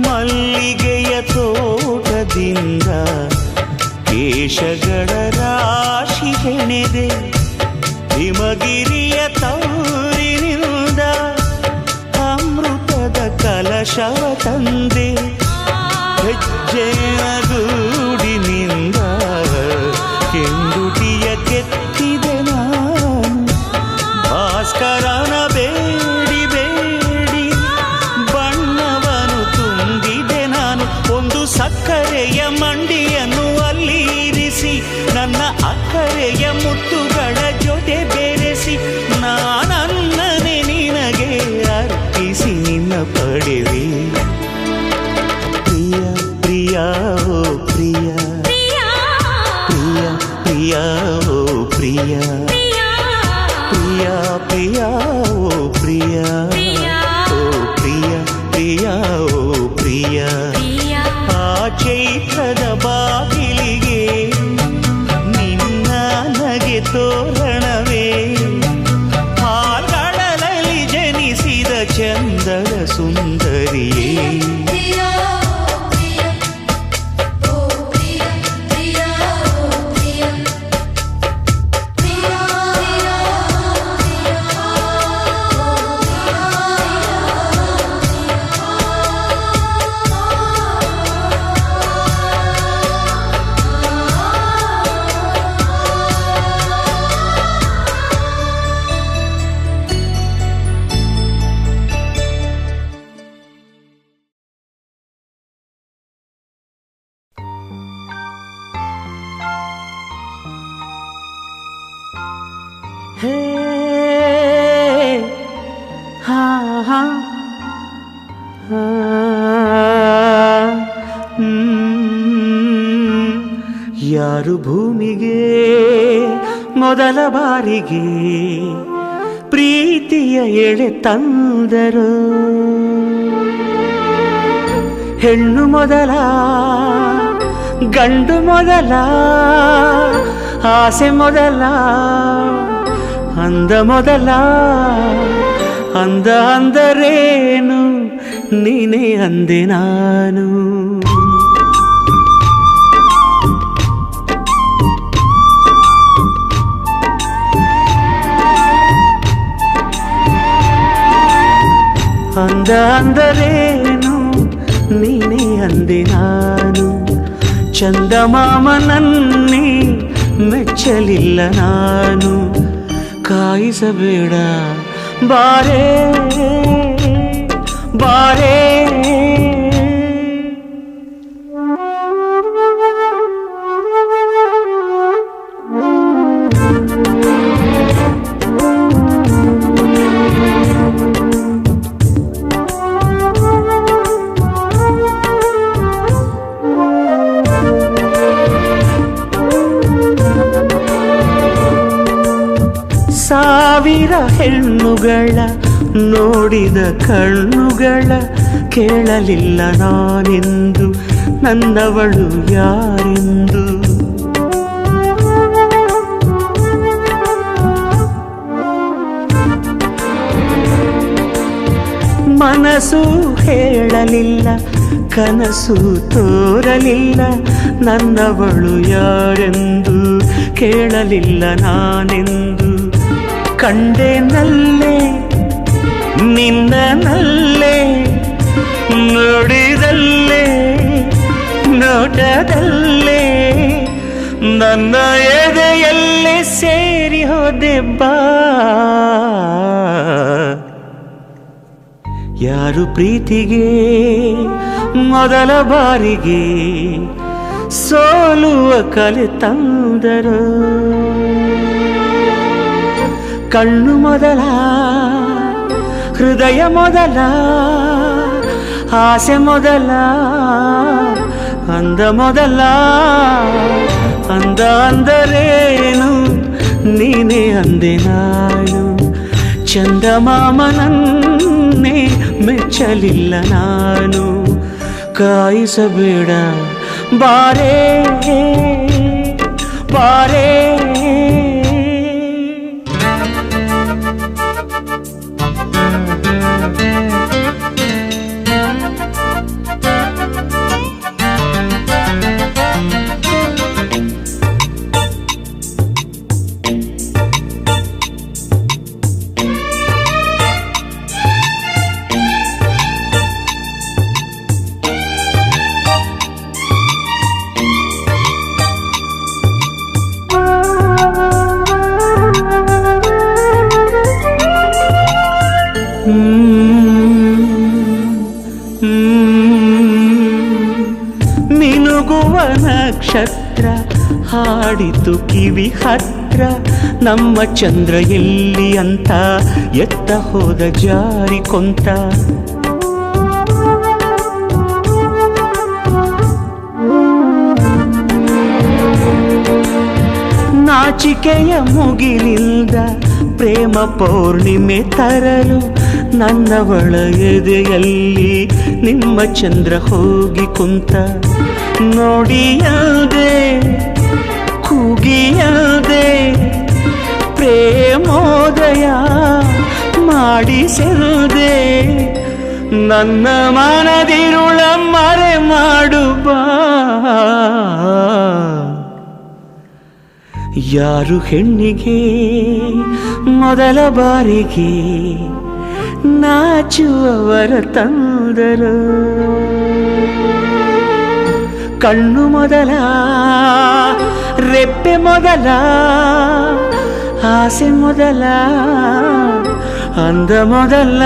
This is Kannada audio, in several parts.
ಮಲ್ಲಿಗೆಯ ತೋಟದಿಂದ ಕೇಶಗಳ ರಾಶಿ ಹೆಣೆದೆ, ಹಿಮಗಿರಿಯ ತೌರಿನಿಂದ ಅಮೃತದ ಕಲಶವ ತಂದೆ, ಹೆಜ್ಜೆಯ ಗೂಡಿನಿಂದ ಕೆಂಗುಟಿಯ ಕೆತ್ತಿದೆ ನಾನು, ಭಾಸ್ಕರನ ಬೇಡಿ ಬೇಡಿ ಬಣ್ಣವನು ತುಂಬಿದೆ ನಾನು. ಒಂದು ಸಕ್ಕರೆಯ ಮಂಡಿಯನ್ನು ಅಲ್ಲಿ ಇರಿಸಿ ನನ್ನ ಅಕ್ಕರೆಯ ಮುತ್ತುಗಳ ಜೊತೆ ಬೆರೆಸಿ ನಾನನ್ನನೆ ನಿನಗೆ ಅರ್ಪಿಸಿ ನಿನ್ನ ಪಡೆವೆ. ಪ್ರಿಯ ಪ್ರಿಯ ಓ ಪ್ರಿಯ, ಪ್ರಿಯ ಪ್ರಿಯ ಓ ಪ್ರಿಯ, ಪ್ರಿಯ ಪ್ರಿಯ ಓ ಪ್ರಿಯ, ಓ ಪ್ರಿಯ ಪ್ರಿಯ ಓ ಪ್ರಿಯ. ಆ ಚೈತ್ರದ ಬಾಗಿಲಿಗೆ ನಿನ್ನ ನಗೆ ತೋರಣವೇ, ಹಾಲ್ಗಳಲ್ಲಿ ಜನಿಸಿದ ಚಂದದ ಸುಂದರಿಯೇ. ಹೇ ಹಾ ಹಾ ಯಾರು ಭೂಮಿಗೆ ಮೊದಲ ಬಾರಿಗೆ ಪ್ರೀತಿಯ ಎಳೆ ತಂದರು? ಹೆಣ್ಣು ಮೊದಲ, ಗಂಡು ಮೊದಲ, ಆಸೆ ಮೊದಲ, ಅಂದ ಮೊದಲ, ಅಂದ ಅಂದರೇನು ನೀನೇ ಅಂದೆ ನಾನು. ಅಂದ ಅಂದರೇನು ನೀನೇ ಅಂದೆ ನಾನು. ಚಂದಮಾಮನನ್ನೇ ಮೆಚ್ಚಲಿಲ್ಲ ನಾನು. ಕಾಯಿಸಬೇಡ ಬಾರೇ ಬಾರೇ. ಸಾವಿರ ಹೆಣ್ಣುಗಳ ನೋಡಿದ ಕಣ್ಣುಗಳ ಕೇಳಲಿಲ್ಲ ನಾನೆಂದು ನನ್ನವಳು ಯಾರೆಂದು. ಮನಸ್ಸು ಹೇಳಲಿಲ್ಲ, ಕನಸು ತೋರಲಿಲ್ಲ, ನನ್ನವಳು ಯಾರೆಂದು ಕೇಳಲಿಲ್ಲ ನಾನೆಂದು. ಕಂಡೆನಲ್ಲೇ ನಿನ್ನನಲ್ಲೇ, ನೋಡಿದಲ್ಲೇ ನೋಟದಲ್ಲೇ, ನನ್ನ ಎದೆಯಲ್ಲೇ ಸೇರಿ ಹೋದೆ ಬಾ. ಯಾರು ಪ್ರೀತಿಗೆ ಮೊದಲ ಬಾರಿಗೆ ಸೋಲುವ ಕಲೆ ತಂದರು? ಕಣ್ಣು ಮೊದಲ, ಹೃದಯ ಮೊದಲ, ಆಸೆ ಮೊದಲ, ಅಂದ ಮೊದಲ, ಅಂದ ಅಂದರೇನು ನೀನೇ ಅಂದೆ ನಾನು. ಚಂದಮಾಮನನ್ನೇ ಮೆಚ್ಚಲಿಲ್ಲ ನಾನು. ಕಾಯಿಸಬೇಡ ಬಾರೇ ಬಾರೇ. ಮಿನುಗುವ ನಕ್ಷತ್ರ ಹಾಡಿತು ಕಿವಿ ಹತ್ರ, ನಮ್ಮ ಚಂದ್ರ ಎಲ್ಲಿ ಅಂತ ಎತ್ತ ಹೋದ ಜಾರಿ ಕೊಂತ. ನಾಚಿಕೆಯ ಮುಗಿಲಿಂದ ಪ್ರೇಮ ಪೌರ್ಣಿಮೆ ತರಲು ನನ್ನವಳ ಎದೆಯಲ್ಲಿ ನಿಮ್ಮ ಚಂದ್ರ ಹೋಗಿ ಕುಂತ. ನೋಡಿಯದೆ ಕೂಗಿಯದೆ ಪ್ರೇಮೋದಯ ಮಾಡಿಸದೆ, ನನ್ನ ಮನದಿರುಳ ಮರೆ ಮಾಡುವ. ಯಾರು ಹೆಣ್ಣಿಗೆ ಮೊದಲ ಬಾರಿಗೆ ನಾಚುವವರ ತಂದರು? ಕಣ್ಣು ಮೊದಲ, ರೆಪ್ಪೆ ಮೊದಲ, ಆಸೆ ಮೊದಲ, ಅಂದ ಮೊದಲ,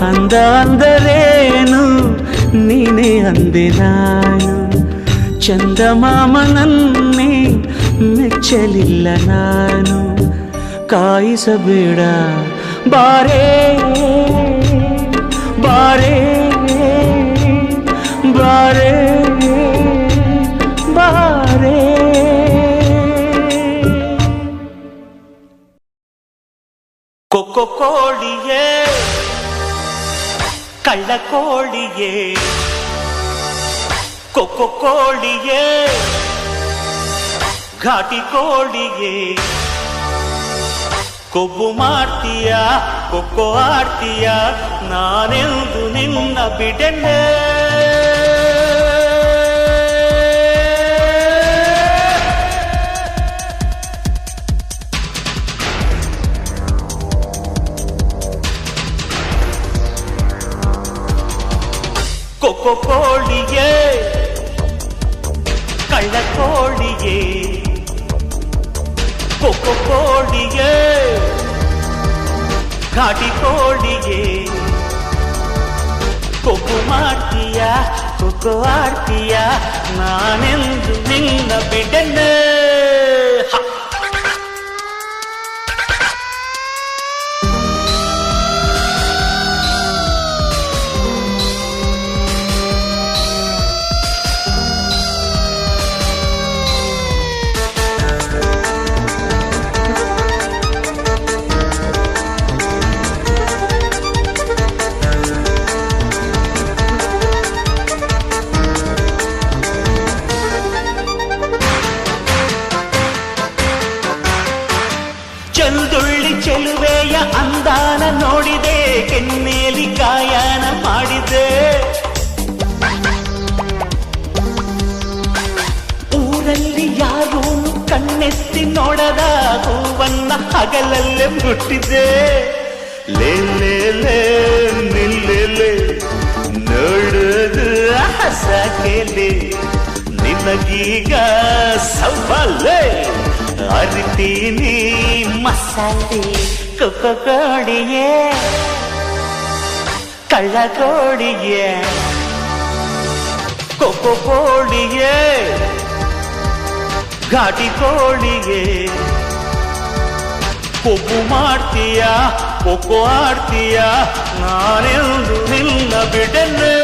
ಅಂದ ಅಂದರೇನು ನೀನೇ ಅಂದೆ ನಾನು. ಚಂದಮಾಮನನ್ನೇ ಮೆಚ್ಚಲಿಲ್ಲ ನಾನು. ಕಾಯಿಸಬೇಡ ಬಾರೇ ಬಾರೇ ಬಾರೇ ಬಾರೇ. ಕೊಕ್ಕೊ ಕೋಳಿಯೇ ಕಳ್ಳ ಕೋಳಿಯೇ ಕೊಕ್ಕೊ ಕೋಳಿಯೇ ಘಾಟಿ ಕೋಳಿಯೇ ಕೊಬ್ಬು ಮಾಡ್ತೀಯ ಕೊಕ್ಕೊ ಆಡ್ತೀಯ ನಾನೆಂದು ನಿನ್ನ ಬಿಡೆನೆ. ಕೊಕ್ಕೊ ಕೋಳಿಯೇ ಕಳ್ಳ ಕೋಳಿಯೇ ಕೊಕ್ಕೊ ಕೋಳಿಯೇ ಘಾಟಿ ಕೋಳಿಯೇ ಕೊಬ್ಬು ಮಾಡ್ತೀಯ ಕೊಕ್ಕೊ ಆಡ್ತೀಯ ನಾನೆಂದು ನಿನ್ನ ಬಿಡೆನೆ. ಚಂದುಳ್ಳಿ ಚೆಲುವೆಯ ಅಂದಾನ ನೋಡಿದೆ ಕೆನ್ನೇಲಿ ಗಾಯನ ಮಾಡಿದೆ. ಊರಲ್ಲಿ ಯಾರೂ ಕಣ್ಣೆತ್ತಿ ನೋಡದ ಹೂವನ್ನ ಹಗಲಲ್ಲೇ ಮುಟ್ಟಿದೆ. ಲೇ ನಿಲ್ಲೆ ನೋಡೋದು ಸಾಕೇಲೆ ನಿನಗೀಗ ಸವಾಲೇ ಅರಿತೀನಿ ಮಸಾಲೆ. ಕೊಕ್ಕೊ ಕೋಳಿಯೇ ಕಳ್ಳ ಕೋಳಿಯೇ ಕೊಕ್ಕೊ ಕೋಳಿಯೇ ಘಾಟಿ ಕೋಳಿಯೇ ಕೊಬ್ಬು ಮಾಡ್ತೀಯ ಕೊಕ್ಕೊ ಆಡ್ತೀಯ ನಾನೆಂದು ನಿನ್ನ ಬಿಡೆನೆ.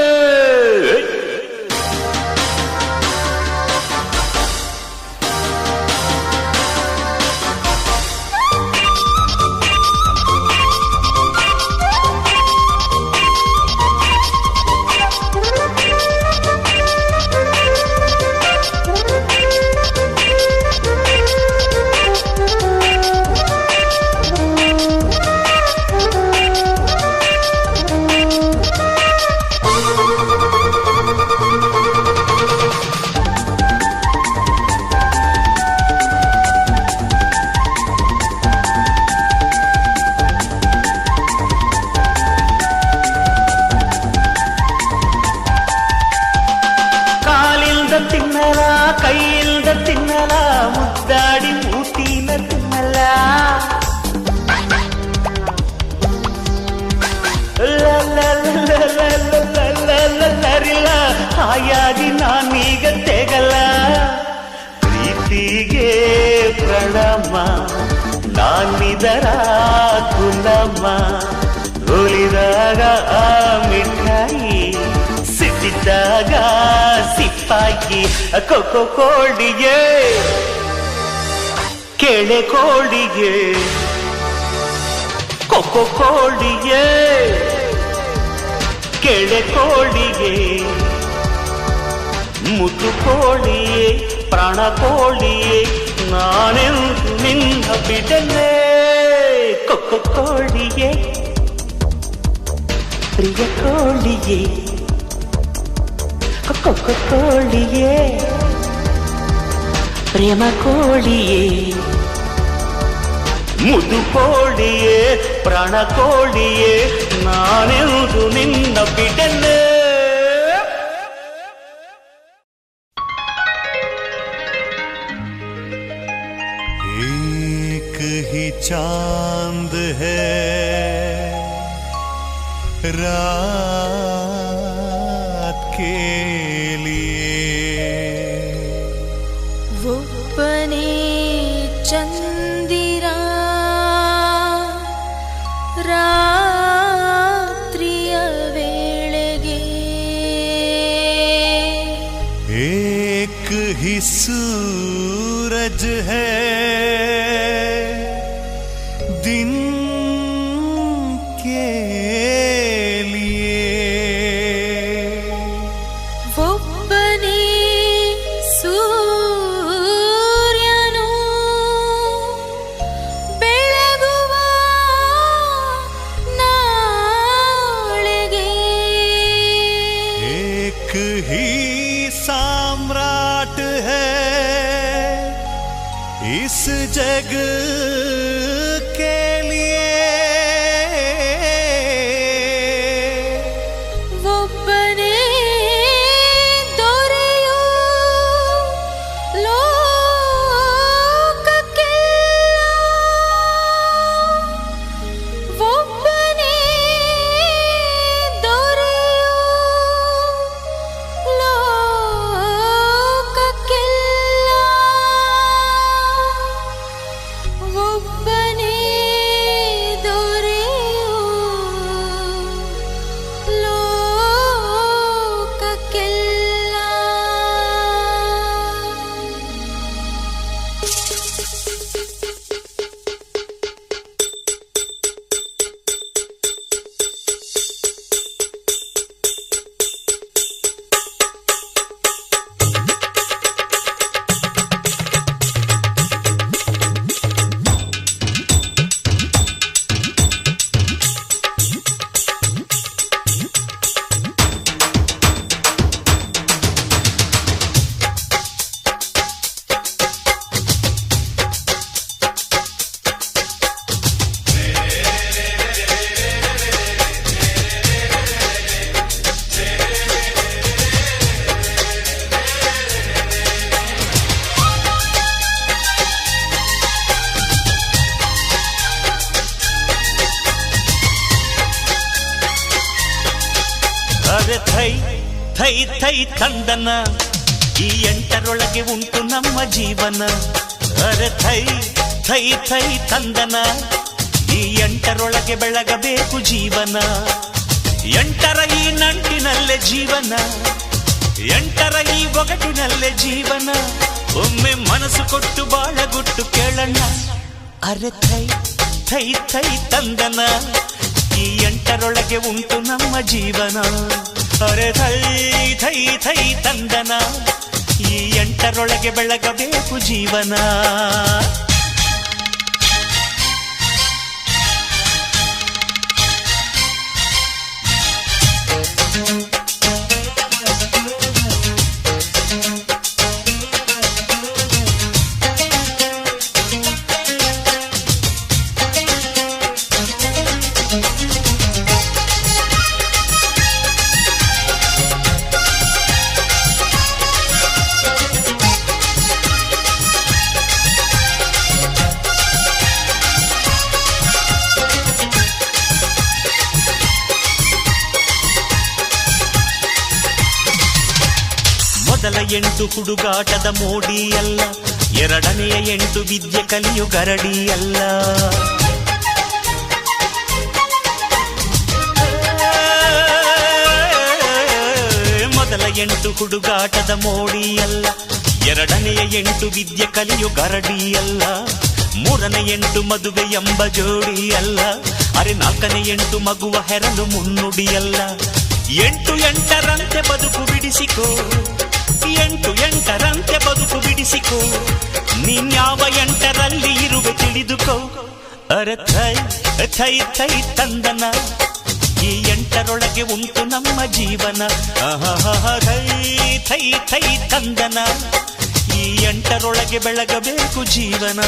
ತಿನ್ನಲ ಕೈಯಿಲ್ದ ತಿನ್ನಲ ಮುದ್ದಾಡಿ ಮೂತಿನ ತಿನ್ನಲ. ಲರಿಲ್ಲ ಹಾಯಾಗಿ ನಾನೀಗ ತೆಗಲ್ಲ. ಪ್ರೀತಿಗೆ ಪ್ರಣಮ ನಾನಿದರ ಕುಲಮ್ಮ. ಒಲಿದಾಗ ಆ ಮಿಠಾಯಿ ಸಿಟ್ಟಿದ್ದಾಗ ಸಿಪ್ಪಾಕಿ. ಕೊಕ್ಕೊ ಕೋಳಿಯೇ ಕೇಳೆ ಕೋಳಿಯೇ ಕೊಕ್ಕೊ ಕೋಳಿಯೇ ಕೇಳೆ ಕೋಳಿಯೇ ಮುದ್ದು ಕೋಳಿಯೇ ಪ್ರಾಣ ಕೋಳಿಯೇ ನಾನೆಂದು ನಿನ್ನ ಬಿಡನೆ. ಕೊಕ್ಕೊ ಕೋಳಿಯೇ ಪ್ರಿಯ ಕೋಳಿಯೇ ಕೊಕ್ಕೊ ಕೋಳಿಯೇ ಪ್ರೇಮ ಕೋಳಿಯೇ ಮುದು ಕೋಳಿಯೇ ಪ್ರಾಣ ಕೋಳಿಯೇ ನಾನೆಂದು ನಿನ್ನ ಬಿಡನೆ. एक ही चांद है रात के लिए, वो बने चंदिरा सूरज है दिन के लिए वो बने सूर्यनु ಬೆಳಗುವ ನಾಳೆಗೆ एक ही सम्राट है इस जग के लिए ಒಬ್ಬನೇ ದೊರೆಯೋ ಲೋಕಕ್ಕೆಲ್ಲ ಒಬ್ಬನೇ ದೊರೆಯೋ ಲೋಕಕ್ಕೆಲ್ಲ ಒಬ್ಬನೇ ದೊರೆಯೋ ಲೋಕಕ್ಕೆಲ್ಲ ಅರೆ ಥೈ ಥೈ ಥೈ ತಂದನ ಈ ಎಂಟರೊಳಗೆ ಉಂಟು ನಮ್ಮ ಜೀವನ. ಅರೆ ಥೈ ಥೈ ಥೈ ತಂದನ ಈ ಎಂಟರೊಳಗೆ ಬೆಳಗಬೇಕು ಜೀವನ. ಎಂಟರ ಈ ನಂಟಿನಲ್ಲೇ ಜೀವನ, ಎಂಟರ ಈ ಒಗಟಿನಲ್ಲೇ ಜೀವನ. ಒಮ್ಮೆ ಮನಸ್ಸು ಕೊಟ್ಟು ಬಾಳಗುಟ್ಟು ಕೇಳಣ್ಣ. ಅರೆ ಥೈ ಥೈ ಥೈ ತಂದನ ಈ ಎಂಟರೊಳಗೆ ಉಂಟು ನಮ್ಮ ಜೀವನ. ಅರೆ ಥೈ ಥೈ ಥೈ ತಂದನ ಈ ಎಂಟರೊಳಗೆ ಬೆಳಗಬೇಕು ಜೀವನ. ಮೊದಲ 8 ಹುಡುಗಾಟದ ಮೋಡಿ ಅಲ್ಲ, ಎರಡನೆಯ 8 ವಿದ್ಯೆ ಕಲಿಯು ಗರಡಿ ಅಲ್ಲ. ಮೊದಲ 8 ಹುಡುಗಾಟದ ಮೋಡಿ ಅಲ್ಲ, ಎರಡನೆಯ 8 ವಿದ್ಯೆ ಕಲಿಯು ಗರಡಿ ಅಲ್ಲ. ಮೂರನೇ 8 ಮದುವೆ ಎಂಬ ಜೋಡಿ ಅಲ್ಲ. ಅರೆ 4ನೇ 8 ಮಗುವ ಹೆರಲು ಮುನ್ನುಡಿಯಲ್ಲ. 8 8ರಂತೆ ಬದುಕು ಬಿಡಿಸಿಕೋ, 8 8ರಂತೆ ಬದುಕು ಬಿಡಿಸಿಕೋ. ನೀನ್ಯಾವ 8ರಲ್ಲಿ ಇರುವೆ ತಿಳಿದುಕೋ. ಅರೆ ಥೈ ಥೈ ಥೈ ತಂದನ ಈ 8ರೊಳಗೆ ಉಂಟು ನಮ್ಮ ಜೀವನ. ಥೈ ಥೈ ಥೈ ತಂದನ ಈ 8ರೊಳಗೆ ಬೆಳಗಬೇಕು ಜೀವನ.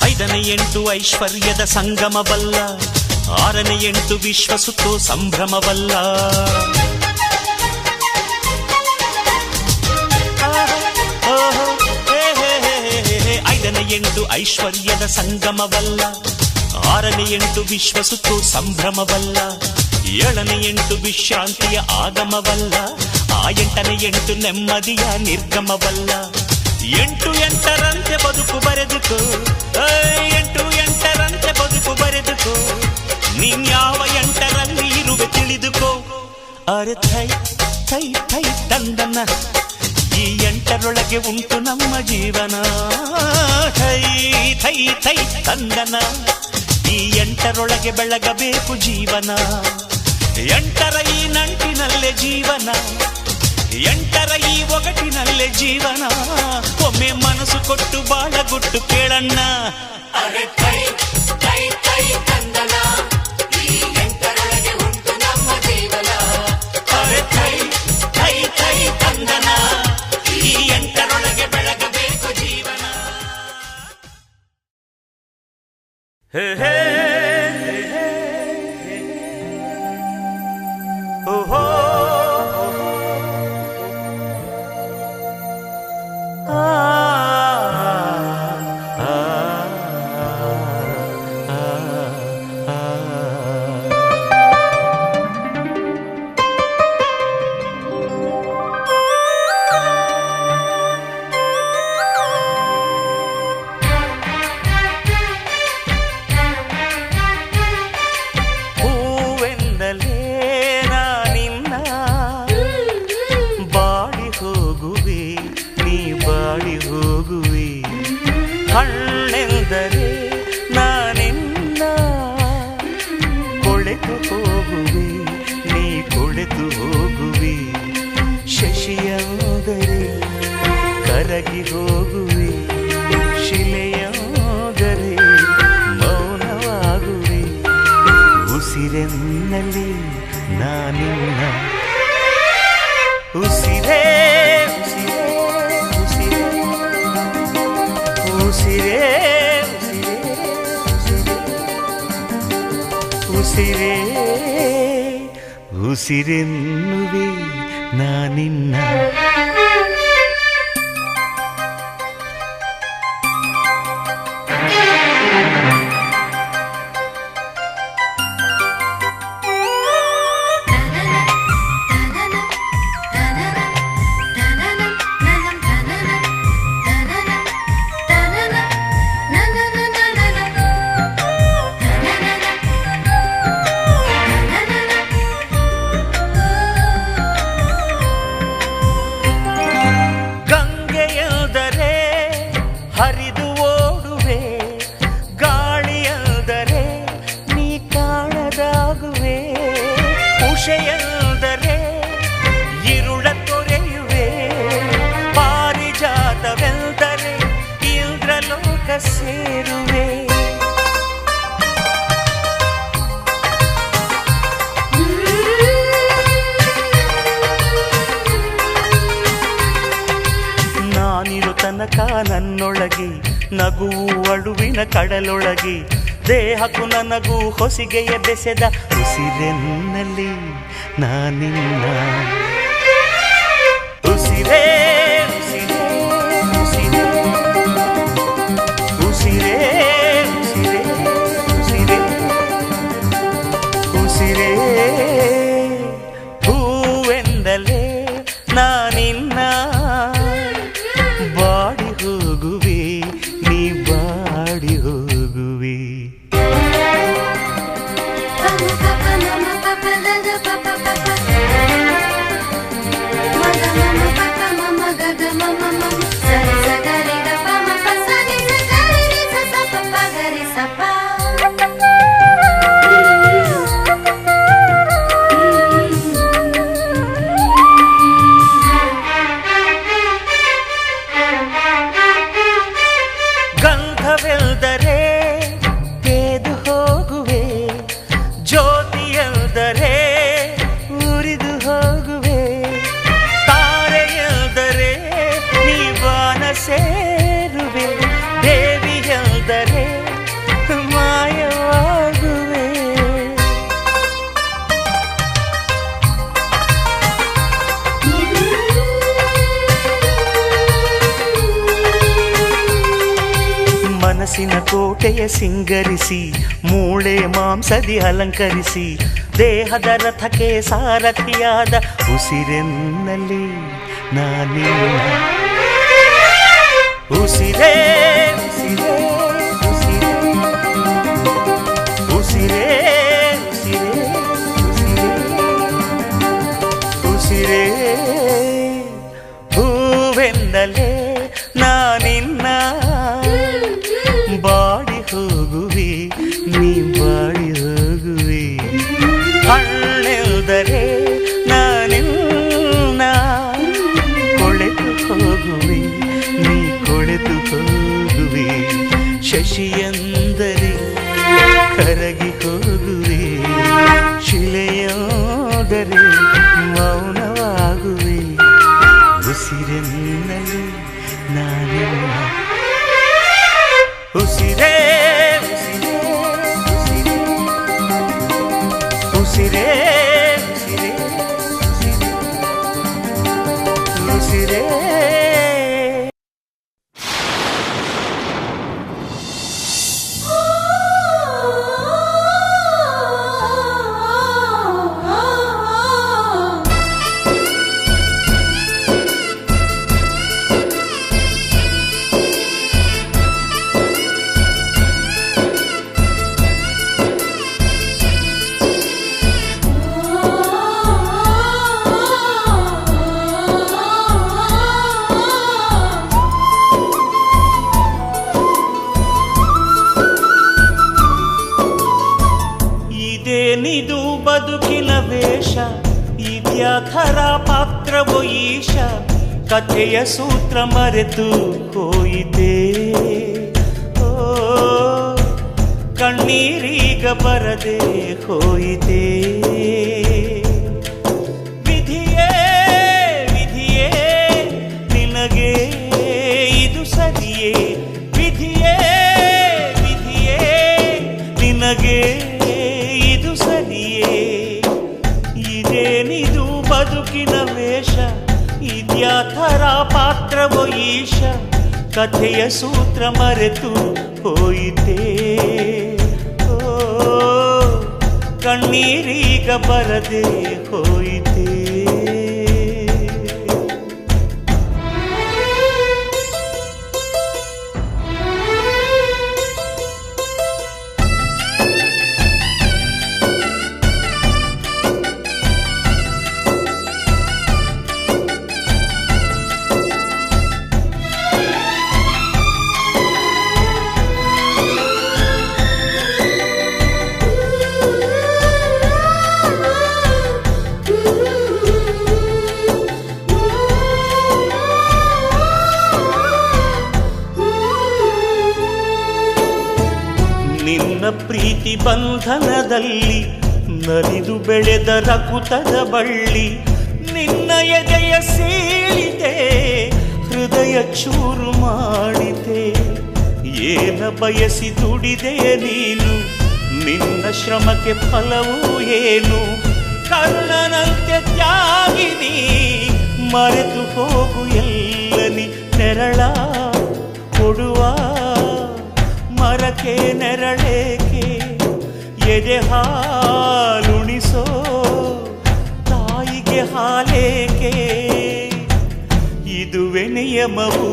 ಐದನೇ 8 ಐಶ್ವರ್ಯದ ಸಂಗಮವಲ್ಲ, 6ನೇ 8 ವಿಶ್ವ ಸುತ್ತೋ ಸಂಭ್ರಮವಲ್ಲ. ಎಂಟು ಐಶ್ವರ್ಯದ ಸಂಗಮವಲ್ಲ, 6ನೇ ಎಂಟು ವಿಶ್ವಸುತ್ತು ಸಂಭ್ರಮವಲ್ಲ, 7ನೇ ಎಂಟು ವಿಶ್ರಾಂತಿಯ ಆಗಮವಲ್ಲ, ಆ 8ನೇ ಎಂಟು ನೆಮ್ಮದಿಯ ನಿರ್ಗಮವಲ್ಲ. 8 ಬದುಕು ಬರೆದುಕೋ, 8 ಬದುಕು ಬರೆದುಕೋ, ನೀನ್ಯಾವ 8ರಲ್ಲಿ ಇರುವೆ ತಿಳಿದುಕೋ. ಅರೆ ಥೈ ಥೈ ಥೈ ತಂದನ, ಈ 8ರೊಳಗೆ ಉಂಟು ನಮ್ಮ ಜೀವನ. ಥೈ ಥೈ ಥೈ ತಂದನ, ಈ 8ರೊಳಗೆ ಬೆಳಗಬೇಕು ಜೀವನ. 8ರ ಈ ನಂಟಿನಲ್ಲೇ ಜೀವನ, 8ರ ಈ ಒಗಟಿನಲ್ಲೇ ಜೀವನ. ಒಮ್ಮೆ ಮನಸ್ಸು ಕೊಟ್ಟು ಬಾಳಗುಟ್ಟು ಕೇಳಣ್ಣ. ಅರೆ ಥೈ ಥೈ ಥೈ ತಂದನ, ಈ 8ರೊಳಗೆ ಉಂಟು ನಮ್ಮ ಜೀವನ. ಅರೆ ಥೈ ಥೈ ಥೈ ತಂದನ, ಈ 8ರೊಳಗೆ ಬೆಳಗಬೇಕು ಜೀವನ. ಹೇ ಹೇ ಓಹೋ ಹಣ್ಣೆಂದರೆ ನಾನಿನ್ನ ಕೊಳೆತು ಹೋಗುವೆ, ನೀ ಕೊಳೆತು ಹೋಗುವೆ. ಶಶಿಯಾದರೆ ಕರಗಿ ಹೋಗುವೆ, ಶಿಲೆಯಾದರೆ ಮೌನವಾಗುವೆ. ಉಸಿರೆನ್ನಲ್ಲಿ ನಾನಿನ್ನ ಉಸಿರೇ ಉಸಿರೇ ಉಸಿರೇ ಉಸಿರೆನ್ನುವೆ ನಾನಿನ್ನ. ಹರಿದು ಓಡುವೆ, ಗಾಳಿಯಂದರೆ ನೀ ಕಾಣದಾಗುವೆ. ಉಷೆಯಂದರೆ ಇರುಳ ತೊರೆಯುವೆ, ಪಾರಿಜಾತವೆಂದರೆ ಇಂದ್ರಲೋಕ ಸೇರುವೆ. ನಾನಿರು ತನಕ ನನ್ನೊಳಗೆ ನಗುವು ಅಳುವಿನ ಕಡಲೊಳಗೆ, ದೇಹಕ್ಕೂ ನನಗೂ ಹೊಸಿಗೆಯ ಬೆಸೆದ ಉಸಿರೆನ್ನಲ್ಲಿ ನಾನಿನ್ನ. ಉಸಿರೇ ಉಸಿರೇ ಉಸಿರೇ ಉಸಿರೇ ಉಸಿರೇ ಉಸಿರೇ ಹೂವೆಂದಲೇ ನಾನಿನ್ನ. ಬಾಡಿ ಹೋಗುವೆ, ನೀ ಬಾಡಿ ಹೋಗುವೆ. ಮ ಮನಸ್ಸಿನ ಕೋಟೆಯ ಸಿಂಗರಿಸಿ ಮೂಳೆ ಮಾಂಸದಿ ಅಲಂಕರಿಸಿ ದೇಹದ ರಥಕ್ಕೆ ಸಾರಥಿಯಾದ ಉಸಿರೆನ್ನಲಿ ನಾನಿನ್ನ ಉಸಿರೇ ಉಸಿರೇ ಉಸಿರೇ ಉಸಿರೇ ಉಸಿರೇ ಹೂವೆಂದಲೇ ನಾನಿನ್ನ ಬಾಡಿ ಹೋಗುವೆ ನೀ ಬಾಡಿ ಹೋಗುವೆ ಹಣ್ಣೆಲ್ದರೆ ನಾನಿನ್ನ ಕೊಳೆತು ಹೋಗುವೆ ನೀ ಕೊಳೆತು ಹೋಗುವೆ ಶಶಿಯಂದರೆ ಕರಗಿ ಹೋಗುವೆ ಶಿಲೆಯಾದರೆ ಮೌನವಾಗುವೆ ಉಸಿರೆನ್ನಲು ನಾನಿನ್ನ ಉಸಿರೇ ಉಸಿರೇ ಉಸಿರೇ ಉಸಿರೇ ಉಸಿರೇ ಉಸಿರೇ ಇದೇನಿದು ಬದುಕಿನ ವೇಷ ಇದ್ಯಾಥರ ಪಾತ್ರವೋ ಈಶ ಕಥೆಯ ಸೂತ್ರ ಮರೆತು ಹೋಯಿತೆ ಓ ಕಣ್ಣೀರೀಗ ಬರದೆ ಹೋಯಿತೆ ವಿಧಿಯೇ ವಿಧಿಯೇ ನಿನಗೆ ಇದು ಸರಿಯೇ ವಿಧಿಯೇ ವಿಧಿಯೇ ನಿನಗೆ ಇದು ಸರಿಯೇ ಇದೇನಿದು ಬದುಕಿನ ವೇಷ ಇದ್ಯಾಥರ ಪಾತ್ರವೋ ಈಶ ಕಥೆಯ ಸೂತ್ರ ಮರೆತು ಹೋಯಿತೆ ಓ ಕಣ್ಣೀರೀಗ ಬರದೆ ಹೋಯಿತೆ ನಿನ್ನ ಪ್ರೀತಿ ಬಂಧನದಲ್ಲಿ ನಲಿದು ಬೆಳೆದ ರಕುತದ ಬಳ್ಳಿ ನಿನ್ನ ಎದೆಯ ಸೀಳಿದೆ ಹೃದಯ ಚೂರು ಮಾಡಿದೆ ಏನ ಬಯಸಿ ದುಡಿದೆ ನೀನು ನಿನ್ನ ಶ್ರಮಕ್ಕೆ ಫಲವೂ ಏನು ಕರ್ಣನಂತೆ ತ್ಯಾಗಿನಿ ಮರೆತು ಹೋಗು ಎಲ್ಲನಿ ನೆರಳ ಕೊಡುವ ಮರಕ್ಕೆ ನೆರಳೇಕೆ ಎದೆ ಹಾಲುಣಿಸೋ ತಾಯಿಗೆ ಹಾಲೇಕೆ ಇದುವೆ ನಿಯಮವು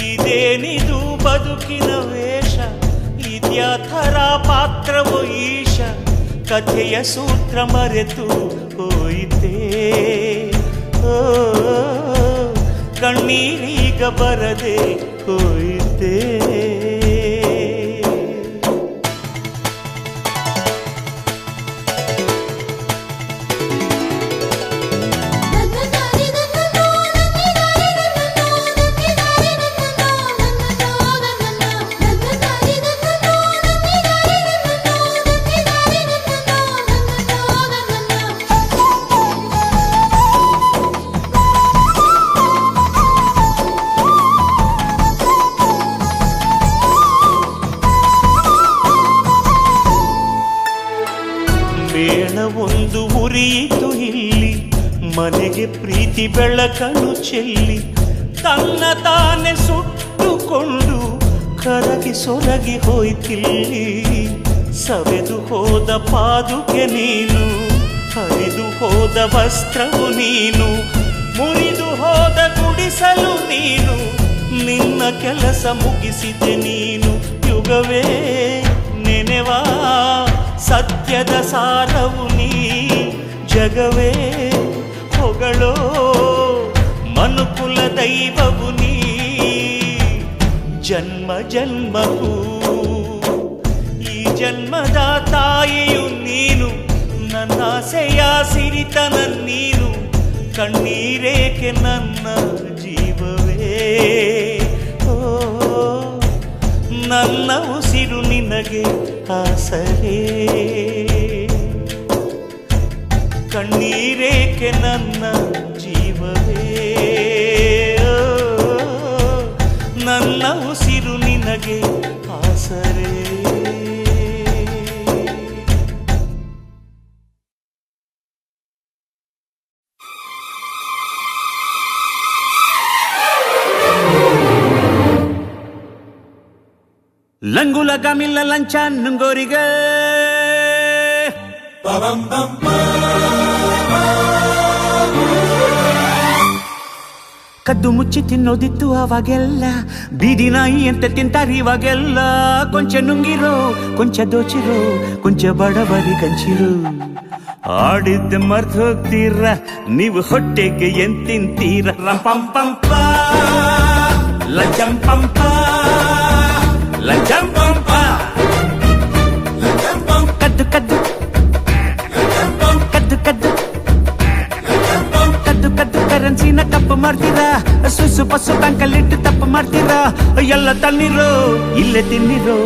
ಇದೇನಿದು ಬದುಕಿನ ವೇಷ ಇದ್ಯಾಥರ ಪಾತ್ರವೋ ಈಶ ಕಥೆಯ ಸೂತ್ರ ಮರೆತು ಹೋಯಿತೆ ಓ ಕಣ್ಣೀರೀಗ ಬರದೆ ಹೋಯಿತೆ ಮೇಣವೊಂದು ಉರಿಯಿತು ಇಲ್ಲಿ ಮನೆಗೆ ಪ್ರೀತಿ ಬೆಳಕನ್ನು ಚೆಲ್ಲಿ ತನ್ನ ತಾನೆ ಸುಟ್ಟುಕೊಂಡು ಕರಗಿ ಸೊರಗಿ ಹೋಯ್ತಿಲ್ಲಿ ಸವೆದು ಹೋದ ಪಾದುಕೆ ನೀನು, ಹರಿದು ಹೋದ ವಸ್ತ್ರವು ನೀನು, ಮುರಿದು ಹೋದ ಗುಡಿಸಲು ನೀನು, ನಿನ್ನ ಕೆಲಸ ಮುಗಿಸಿದೆ ನೀನು. ಯುಗವೇ ನೆನೆವಾ ಸತ್ಯದ ಸಾರವು ನೀ, ಜಗವೇ ಹೊಗಳೋ ಮನುಕುಲ ದೈವವು ನೀ. ಜನ್ಮ ಜನ್ಮಕ್ಕೂ ಈ ಜನ್ಮದ ತಾಯಿಯು ನೀನು, ನನ್ನಾಸೆಯ ಸಿರಿತನ ನೀನು, ಕಣ್ಣೀರೇಕೆ ನನ್ನ ಜೀವವೇ. ಓ ನನ್ನ ಉಸಿರು ನಿನಗೆ ಆಸರೆ, ಕಣ್ಣೀರೇಕೆ ನನ್ನ ಜೀವವೇ. ಓ ನನ್ನ ಉಸಿರು ನಿನಗೆ ಆಸರೆ. ಲಂಗುಲ ಗಮಿಲ್ಲ ಲಂಚ ನುಂಗೋರಿಗೆ ಕದ್ದು ಮುಚ್ಚಿ ತಿನ್ನೋದಿತ್ತು ಅವಾಗೆಲ್ಲ, ಬೀದಿ ನಾಯಿ ಅಂತ ತಿಂತಾರಿ ಇವಾಗೆಲ್ಲ. ಕೊಂಚ ನುಂಗಿರೋ ಕೊಂಚ ದೋಚಿರೋ ಕೊಂಚ ಬಡವರಿ ಕಂಚಿರೋ. ಆಡಿದ್ದ ಮರ್ತು ಹೋಗ್ತೀರ ನೀವು, ಹೊಟ್ಟೆಗೆ ಏನ್ ತಿಂತೀರ. ರಂಪಂಪಂಪ ಲಂಚಂಪಂಪ ಲಂಚಂಪಂಪ, ಕದ್ದು ಕದ್ದು ಕದ್ದು ಕದ್ದು ಕದ್ದು ಕದ್ದು ಕರೆನ್ಸಿನ ತಪ್ಪು ಮಾಡ್ತೀರಾ, ಸುಸು ಪಸು ಬ್ಯಾಂಕಲ್ಲಿಟ್ಟು ತಪ್ಪು ಮಾಡ್ತೀರಾ. ಎಲ್ಲ ತನ್ನಿರೋ ಇಲ್ಲೇ ತಿನ್ನಿರೋ,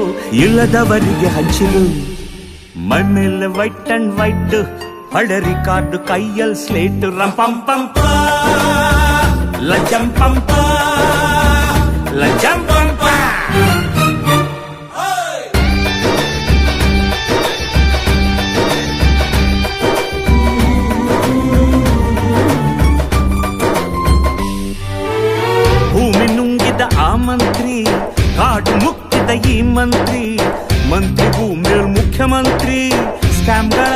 ಇಲ್ಲದವರಿಗೆ ಹಂಚಿರು. ಮಣ್ಣೆಲ್ಲ ವೈಟ್ ಅಂಡ್ ವೈಟ್, ಹಳರಿ ಕಾರ್ಡು ಕೈಯಲ್ಲಿ ಸ್ಲೇಟ್. ರಂಪಂಪಂಪ ಲಂಚಂಪಂಪ ಲಂಚಂಪಂಪ. ಭೂಮಿ ನುಂಗಿದ ಆ ಮಂತ್ರಿ, ಕಾಡು ಮುಕ್ತಿದ ಈ ಮಂತ್ರಿ, ಮಂತ್ರಿಗೂ ಮೇಲ್ ಮುಖ್ಯಮಂತ್ರಿ. ಸ್ಕ್ಯಾಮ್ಗಳ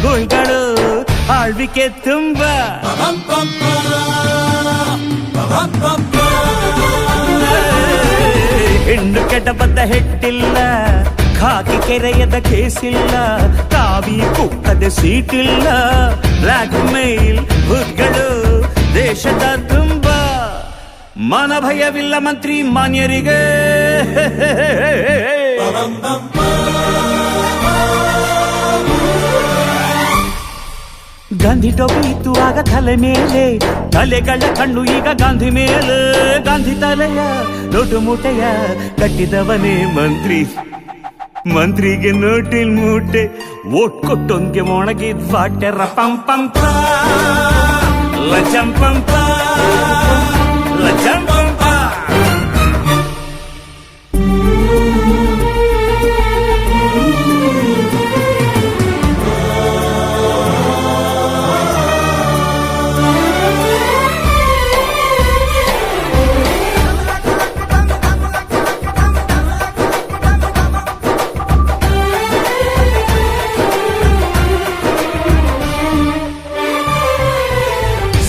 ಗೋಯ್ಗಳು ಆಳ್ವಿಕೆ ತುಂಬ, ಹೆಣ್ಣು ಕೆಡಬದ್ದ ಹೆಟ್ಟಿಲ್ಲ, ಖಾಕಿ ಕೆರೆಯದ ಕೇಸಿಲ್ಲ, ಕಾವಿ ಕುಕ್ಕದ ಸೀಟಿಲ್ಲ. ಬ್ಲಾಕ್ ಮೇಲ್ ಹುದ್ಗಳು ದೇಶದ ತುಂಬ, ಮನ ಭಯವಿಲ್ಲ ಮಂತ್ರಿ ಮಾನ್ಯರಿಗೆ. ಗಾಂಧಿ ಟೋಪಿ ಇತ್ತು ಆಗ ತಲೆ ಮೇಲೆ, ತಲೆಗಳ ಕಣ್ಣು ಈಗ ಗಾಂಧಿ ಮೇಲೆ. ಗಾಂಧಿ ತಲೆಯ ನೋಟು ಮೂಟೆಯ ಕಟ್ಟಿದವನೇ ಮಂತ್ರಿ. ಮಂತ್ರಿಗೆ ನೋಟಿಲ್ ಮೂಟೆ, ಓಟ್ ಕೊಟ್ಟೊಂದ್ಗೆ ಮೊಣಗಿದ್ ವಾಟೆ. ರಪಂಪಂಪ ಲಂಚಂಪಂಪ ಲಂಚಂಪಂಪ.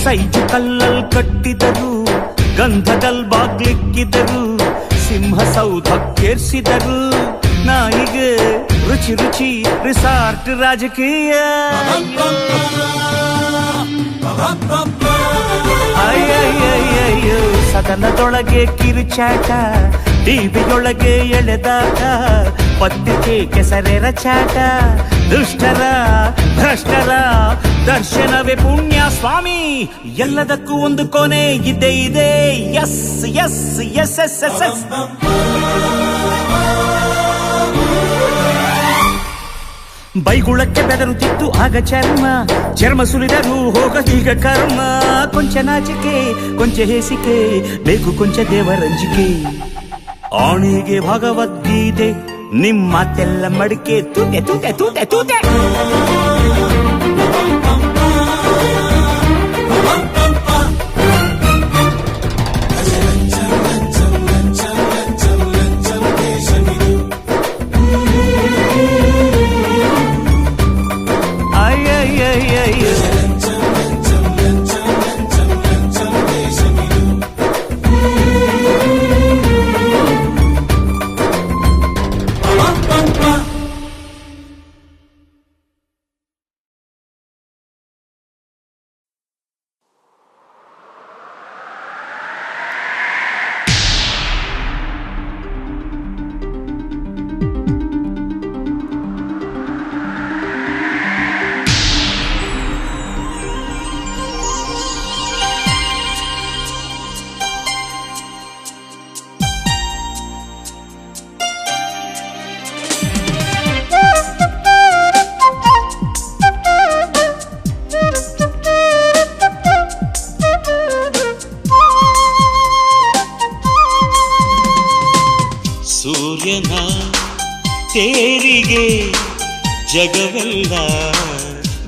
ಸೈಜು ಕಲ್ಲಲ್ ಕಟ್ಟಿದರು, ಗಂಧದಲ್ ಬಾಗ್ಲಿಕ್ಕಿದರು, ಸಿಂಹ ಸೌಧಕ್ಕೇರ್ಸಿದರು. ನಾಯಿಗೆ ರುಚಿ ರುಚಿ ರಿಸಾರ್ಟ್ ರಾಜಕೀಯ. ಅಯ್ಯಯ್ಯಯ್ಯೋ ಸದನದೊಳಗೆ ಕಿರುಚಾಟ, ಟಿವಿಯೊಳಗೆ ಎಳೆದಾಟ, ಪತ್ರಿಕೆ ಕೆಸರೆರ ಚಾಟ. ದುಷ್ಟರ ಭ್ರಷ್ಟರ ದರ್ಶನವೇ ಪುಣ್ಯ ಸ್ವಾಮಿ, ಎಲ್ಲದಕ್ಕೂ ಒಂದು ಕೊನೆ ಇದ್ದೇ ಇದೆ. ಎಸ್ ಎಸ್ ಎಸ್ ಎಸ್ ಎಸ್ ಎಸ್. ಬೈಗುಳಕ್ಕೆ ಬೆದರುತ್ತಿತ್ತು ಆಗ ಚರ್ಮ, ಚರ್ಮ ಸುಲಿದರು ಹೋಗದೀಗ ಕರ್ಮ. ಕೊಂಚ ನಾಚಿಕೆ ಕೊಂಚ ಹೇಸಿಕೆ ಬೇಕು, ಕೊಂಚ ದೇವರಂಜಿಕೆ. ಆಣೆಗೆ ಭಗವದ್ಗೀತೆ, ನಿಮ್ಮ ಮಾತೆಲ್ಲ ಮಡಿಕೆ. ತೂತೆ ತೂತೆ ತೂತೆ ತೂತೆ. ಸೂರ್ಯನ ತೇರಿಗೆ ಜಗವೆಲ್ಲ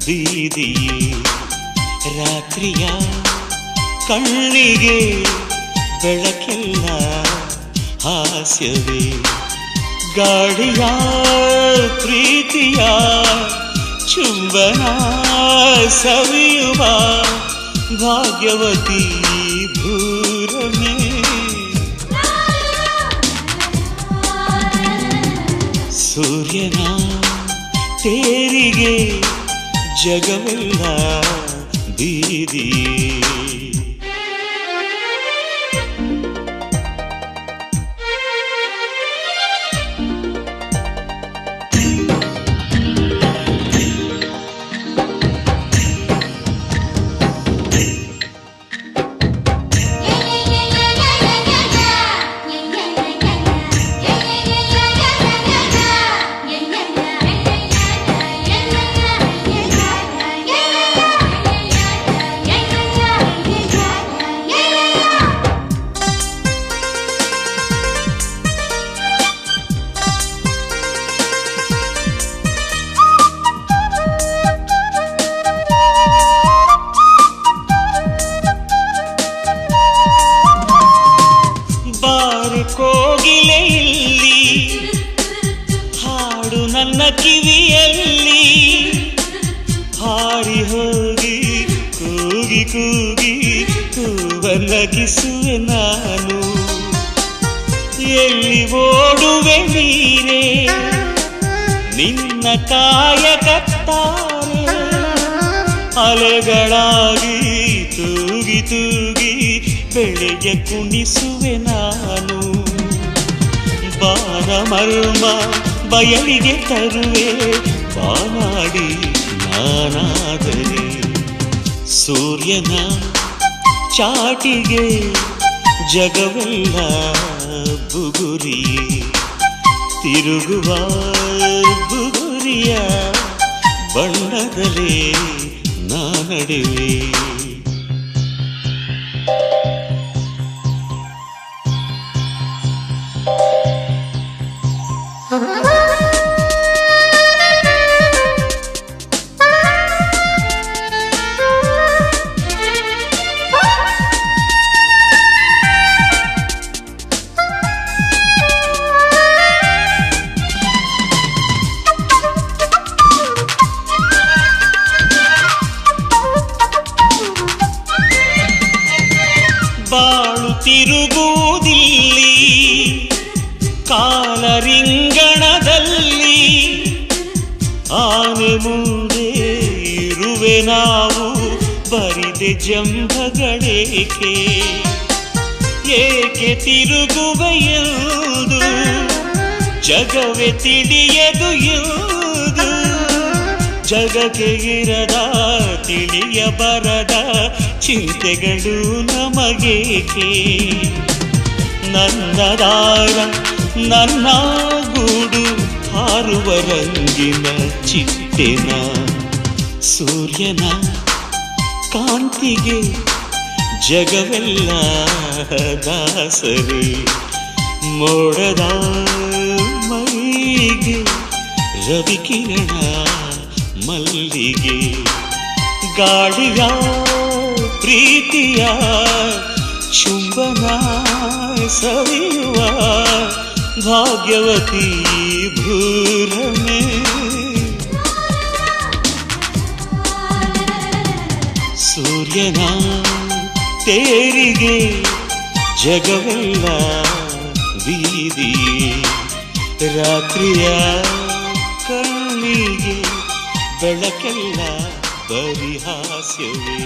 ಬೀದಿಯೇ, ರಾತ್ರಿಯ ಕಣ್ಣಿಗೆ ಬೆಳಕೆಲ್ಲ ಹಾಸ್ಯವೇ, ಗಾಳಿಯ ಪ್ರೀತಿಯ ಚುಂಬನ ಸವಿಯುವ ಭಾಗ್ಯವತಿ ಭೂರಮೆ. ಸೂರ್ಯನ ತೇರಿಗೆ ಜಗವೆಲ್ಲ ಬೀದಿಯೇ. ಕೋಗಿಲೆ ಇಲ್ಲಿ ಹಾಡು ನನ್ನ ಕಿವಿಯಲ್ಲಿ, ಹಾರಿ ಹೋಗಿ ಕೂಗಿ ಕೂಗಿ ಹೂವನ್ನಗಿಸುವೆ ನಾನು. ಎಲ್ಲಿ ಓಡುವೆ ನೀರೇ ನಿನ್ನ ಕಾಯಕತ್ತಾರೆ, ಅಲೆಗಳಾಗಿ ತೂಗಿ ತೂಗಿ ಬೆಳೆಯ ಕುಣಿಸುವೆ ನಾನು. ಬಾನ ಮರ್ಮ ಬಯಲಿಗೆ ತರುವೆ ಬಾನಾಡಿ ನಾನಾದರೆ, ಸೂರ್ಯನ ಚಾಟಿಗೆ ಜಗವೆಲ್ಲ ಬುಗುರಿಯೇ, ತಿರುಗುವ ಬುಗುರಿಯ ಬಣ್ಣದಲೇ ನಾನಡುವೆ. ಬಾಳು ತಿರುಗುವುದಿಲ್ಲಿ ಕಾಲರಿಂಗಣದಲ್ಲಿ, ಆನೆ ಮುಂದೆ ಇರುವೆ ನಾವು ಬರಿದೆ ಜಂಭಗಳೇಕೆ, ಏಕೆ ತಿರುಗುವೆ ಎಂದು ಜಗವೇ ತಿಳಿಯದು ಎಂದು, ಜಗಕ್ಕೆ ಇರದ ತಿಳಿಯಬರದ ಚಿಂತೆಗಳು ನಮಗೇಕೆ. ನನ್ನ ದಾರ ನನ್ನ ಗೂಡು ಹಾರುವ ರಂಗಿನ ಚಿಟ್ಟೆನ, ಸೂರ್ಯನ ಕಾಂತಿಗೆ ಜಗವೆಲ್ಲ ದಾಸರೇ, ಮೋಡದ ಮೈಗೆ ರವಿಕಿರಣ ಮಲ್ಲಿಗೆ, ಗಾಳಿಯ ಪ್ರೀತಿಯ ಚುಂಬನ ಸವಿಯುವ ಭಾಗ್ಯವತಿ ಭೂರಮೆ. ಸೂರ್ಯನ ತೇರಿಗೆ ಜಗವೆಲ್ಲ ಬೀದಿಯೇ, ರಾತ್ರಿಯ ಕಣ್ಣಿಗೆ ಬೆಳಕೆಲ್ಲ ಬರಿ ಹಾಸ್ಯವೇ.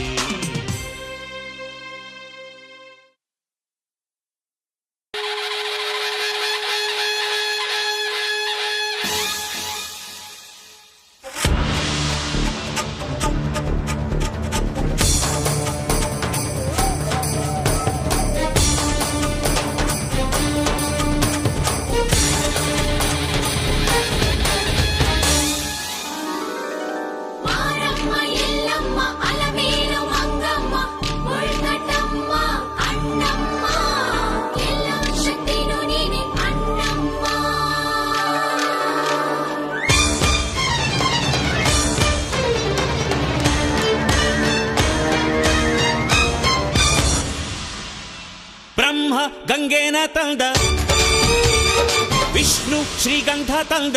ಮಾರಮ್ಮ ಎಲ್ಲಮ್ಮ ಅಲಮೇಲು ಮಂಗ ತಂದ ವಿಷ್ಣು ಶ್ರೀಗಂಧ ತಂದ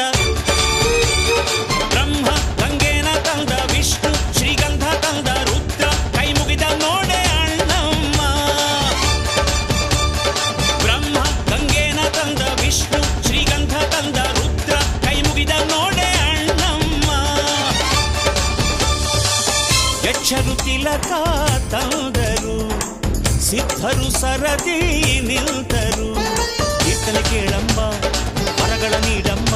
ಬ್ರಹ್ಮ ಗಂಗೆನ ತಂದ ವಿಷ್ಣು ಶ್ರೀಗಂಧ ತಂದ ರುದ್ರ ಕೈ ಮುಗಿದ ನೋಡೆ ಅಣ್ಣಮ್ಮ ಬ್ರಹ್ಮ ಗಂಗೆನ ತಂದ ವಿಷ್ಣು ಶ್ರೀಗಂಧ ತಂದ ರುದ್ರ ಕೈ ಮುಗಿದ ನೋಡೆ ಅಣ್ಣಮ್ಮ ಯಕ್ಷರು ತಿಲಕ ತಂದರು ಸಿದ್ಧರು ಸರದಿ ನಿಲ್ತರು ಕೀರ್ತನೆ ಕೇಳಮ್ಮ ವರಗಳ ನೀಡಮ್ಮ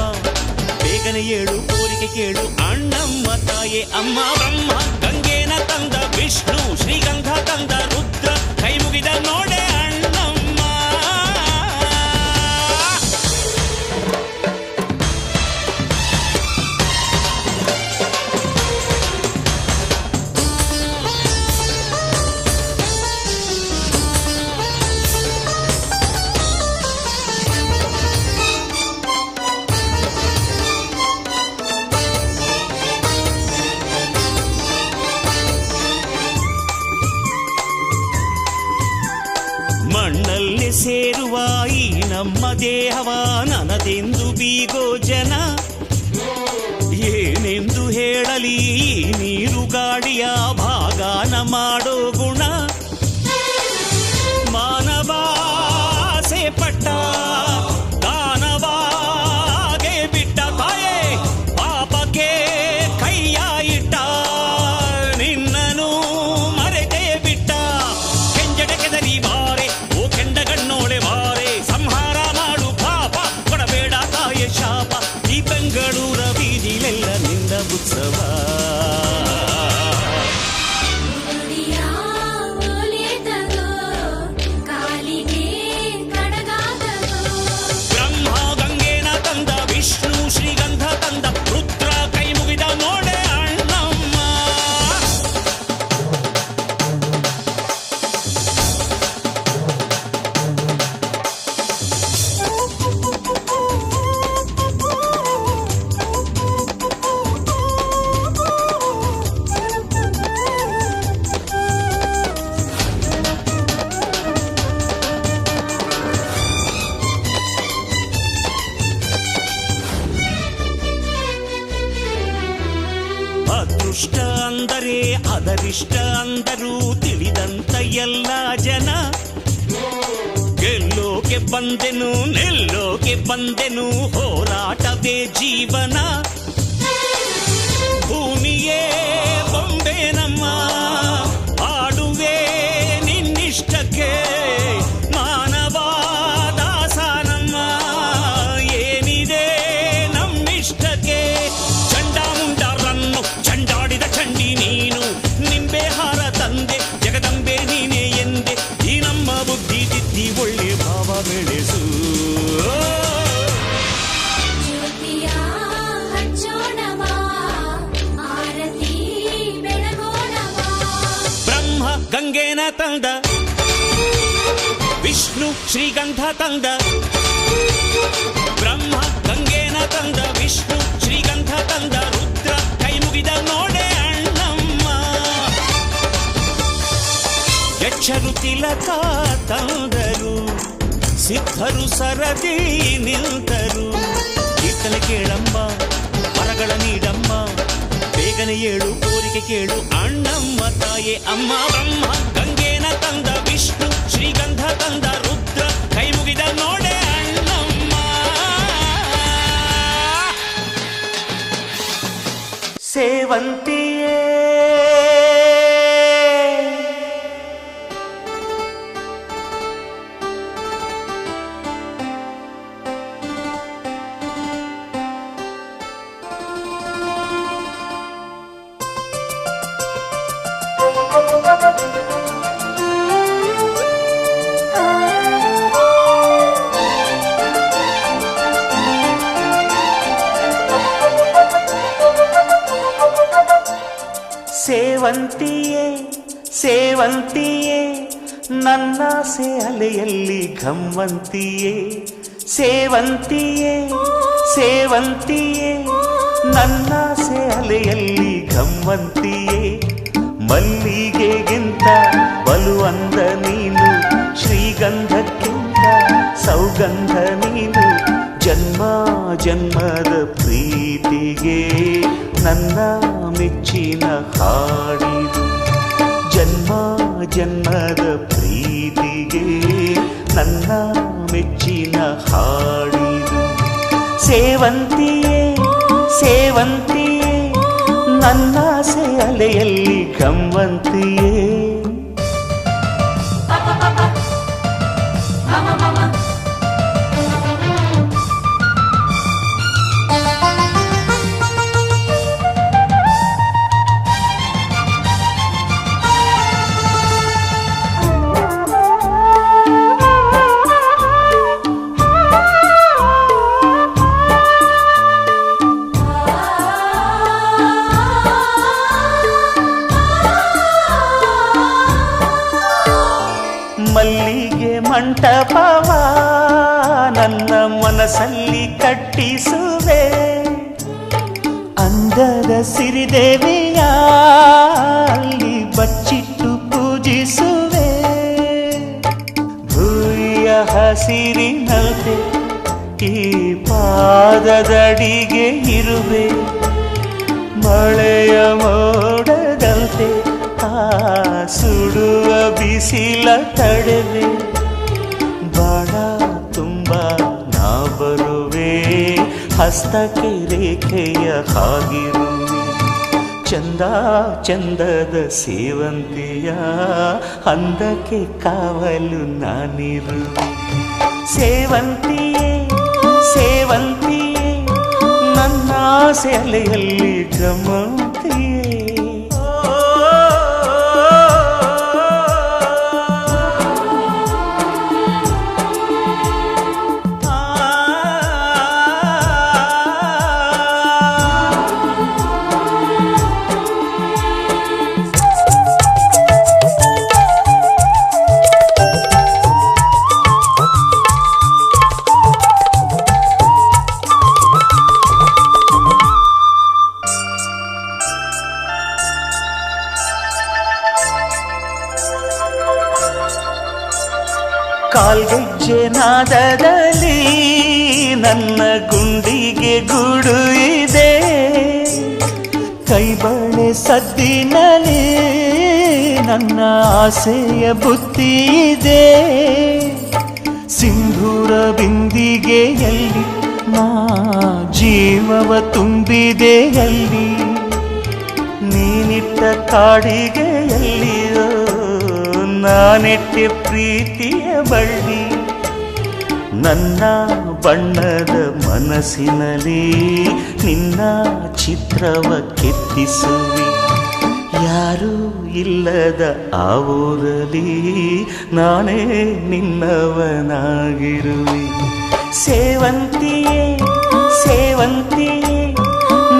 ಬೇಗನೆ ಏಳು ಕೋರಿಕೆ ಕೇಳು ಅಣ್ಣಮ್ಮ ತಾಯೇ ಅಮ್ಮ ಬ್ರಹ್ಮ ಗಂಗೆನ ತಂದ ವಿಷ್ಣು ಶ್ರೀಗಂಧ ತಂದ ರುದ್ರ ಕೈ ಮುಗಿದ ನೋಡೆ ಅಣ್ಣಮ್ಮ ಮಣ್ಣಲ್ಲಿ ಸೇರುವ ಈ ನಮ್ಮ ದೇಹವ ನನದೆಂದು ಬೀಗೋ ಜನ ಏನೆಂದು ಹೇಳಲಿ ಈ ನೀರು ಗಾಡಿಯ ಭಾಗಾನ ಮಾಡೋ ಗುಣ ಮಾನವಾಸೆ ಪಟ್ಟ ದಾನವಾಗೆ ಬಿಟ್ಟ ತಾಯೇ ಪಾಪಕ್ಕೆ ಕೈಯ ಇಟ್ಟ ನಿನ್ನನು ಮರೆತೇ ಬಿಟ್ಟ ಕೆಂಜಡಕೆದರಿ ಬಾರೆ ಓ ಕೆಂಡಗಣ್ಣೋಳೆ ಬಾರೆ ಸಂಹಾರ ಮಾಡು ಪಾಪ ಕೊಡಬೇಡ ತಾಯ ಶಾಪ ಈ ಬೆಂಗಳೂರ ಬೀದಿಲೆಲ್ಲ ನಿಂದ ಉತ್ಸವ ನುಡಿಯ ಒಲಿತಗೋ, ಕಾಲಿಗೆ ಕಡಗಾದಗೋ. ಬ್ರಹ್ಮ ಗಂಗೆನ ತಂದ ವಿಷ್ಣು ಶ್ರೀಗಂಧ ತಂದ ರುದ್ರ ಕೈ ಮುಗಿದ ನೋಡೆ ಅಣ್ಣಮ್ಮ ಅದೃಷ್ಟ ಅಂದರೆ ಅದರಿಷ್ಟ ಅಂದರು ತಿಳಿದಂತ ಎಲ್ಲ ಜನ ಗೆಲ್ಲೋಕೆ ಬಂದೆನು ನಿಲ್ಲೋಕೆ ಬಂದೆನು ಹೋರಾಟವೇ ಜೀವನ ಭೂಮಿಯೇ ಬೊಂಬೆ ನಮ್ಮ ಆಡುವೆ ನಿನ್ನಿಷ್ಟಕ್ಕೆ ಮಾನವ ದಾಸ ನಮ್ಮ ಏನಿದೆ ನಮ್ಮಿಷ್ಟಕ್ಕೆ ಚಂಡಾಮುಂಡರನ್ನು ಚಂಡಾಡಿದ ಚಂಡಿ ನೀನು ನಿಂಬೆ ಹಾರ ತಂದೆ ಜಗದಂಬೆ ನೀನೆ ಎಂದೆ ಈ ನಮ್ಮ ಬುದ್ಧಿ ತಿದ್ದಿ ಒಳ್ಳೆ ಭಾವ ಬೆಳೆಸು ಜ್ಯೋತಿಯ ಹಚ್ಚೋಣವಾ, ಆರತಿ ಬೆಳಗೋಣವಾ. ಬ್ರಹ್ಮ ಗಂಗೆನ ತಂದ ವಿಷ್ಣು ಶ್ರೀಗಂಧ ತಂದ ಬ್ರಹ್ಮ ಗಂಗೆನ ತಂದ ವಿಷ್ಣು ಶ್ರೀಗಂಧ ತಂದ ರುದ್ರ ಕೈ ಮುಗಿದ ನೋಡೆ ಅಣ್ಣಮ್ಮ ಯಕ್ಷರು ತಿಲಕ ತಂದರು ಸಿದ್ಧರು ಸರದಿ ನಿಲ್ತರು ಕೀರ್ತನೆ ಕೇಳಮ್ಮ ವರಗಳ ನೀಡಮ್ಮ ಬೇಗನೆ ಏಳು ಕೋರಿಕೆ ಕೇಳು ಅಣ್ಣಮ್ಮ ತಾಯೇ ಅಮ್ಮ ಬ್ರಹ್ಮ ಗಂಗೆನ ತಂದ ವಿಷ್ಣು ಶ್ರೀಗಂಧ ತಂದ ರುದ್ರ ಕೈ ಮುಗಿದ ನೋಡೆ ಅಣ್ಣಮ್ಮ ಸೇವಂತಿಯೇ ಸೇವಂತಿಯೇ ಸೇವಂತಿಯೇ ನನ್ನಾಸೆ ಅಲೆಯಲ್ಲಿ ಘಮ್ಮಂತಿಯೇ ಸೇವಂತಿಯೇ ಸೇವಂತಿಯೇ ನನ್ನಾಸೆ ಅಲೆಯಲ್ಲಿ ಘಮ್ಮಂತಿಯೇ ಮಲ್ಲಿಗೆಗಿಂತ ಬಲು ಅಂದ ನೀನು ಶ್ರೀಗಂಧಕ್ಕಿಂತ ಸೌಗಂಧ ನೀನು ಜನ್ಮ ಜನ್ಮದ ಪ್ರೀತಿಗೆ ನನ್ನ ಮೆಚ್ಚಿನ ಹಾಡಿದು ಜನ್ಮ ಜನ್ಮದ ಪ್ರೀತಿಗೆ ನನ್ನ ಮೆಚ್ಚಿನ ಹಾಡಿದು ಸೇವಂತಿಯೇ ಸೇವಂತಿಯೇ ನನ್ನಾಸೆ ಅಲೆಯಲ್ಲಿ ಗಮ್ಮಂತಿಯೇ ಮಲ್ಲಿಗೆ ಮಂಟಪವ ನನ್ನ ಮನಸ್ಸಲ್ಲಿ ಕಟ್ಟಿಸುವೆ ಅಂದದ ಸಿರಿದೇವಿಯ ಅಲ್ಲಿ ಬಚ್ಚಿಟ್ಟು ಪೂಜಿಸುವೆ ಭೂಯ ಹಸಿರಿನಂತೆ ಈ ಪಾದದಡಿಗೆ ಇರುವೆ ಮಳೆಯ ಮೋಡದಂತೆ ಸುಡುವ ಬಿಸಿಲ ತಡೆವೆ ಬಾಣ ತುಂಬ ನಾ ಬರುವೆ ಹಸ್ತಕ್ಕೆ ರೇಖೆಯ ಹಾಗಿರುವೆ ಚಂದ ಚಂದದ ಸೇವಂತಿಯ ಅಂದಕ್ಕೆ ಕಾವಲು ನಾನಿರುವೆ ಸೇವಂತಿಯೇ ಸೇವಂತಿಯೇ ನನ್ನ ಸೆಲೆಯಲ್ಲಿ ಗಮಂತಿಯೇ ಕಾಲ್ಗೆಜ್ಜೆ ನಾದದಲ್ಲಿ ನನ್ನ ಗುಂಡಿಗೆ ಗೂಡು ಇದೆ ಕೈಬಳೆ ಸದ್ದಿನಲ್ಲಿ ನನ್ನ ಆಸೆಯ ಬುತ್ತಿ ಇದೆ ಸಿಂಧೂರ ಬಿಂದಿಗೆಯಲ್ಲಿ ನಾ ಜೀವವ ತುಂಬಿದೆಯಲ್ಲಿ ನೀನಿಟ್ಟ ಕಾಡಿಗೆಯಲ್ಲಿಯೋ ನಾನೆಟ್ಟೆ ಪ್ರೀತಿಯ ಬಳ್ಳಿ ನನ್ನ ಬಣ್ಣದ ಮನಸ್ಸಿನಲ್ಲಿ ನಿನ್ನ ಚಿತ್ರವ ಕೆತ್ತಿಸುವೆ ಯಾರೂ ಇಲ್ಲದ ಆ ಊರಲ್ಲಿ ನಾನೇ ನಿನ್ನವನಾಗಿರುವೆ ಸೇವಂತಿಯೇ ಸೇವಂತಿಯೇ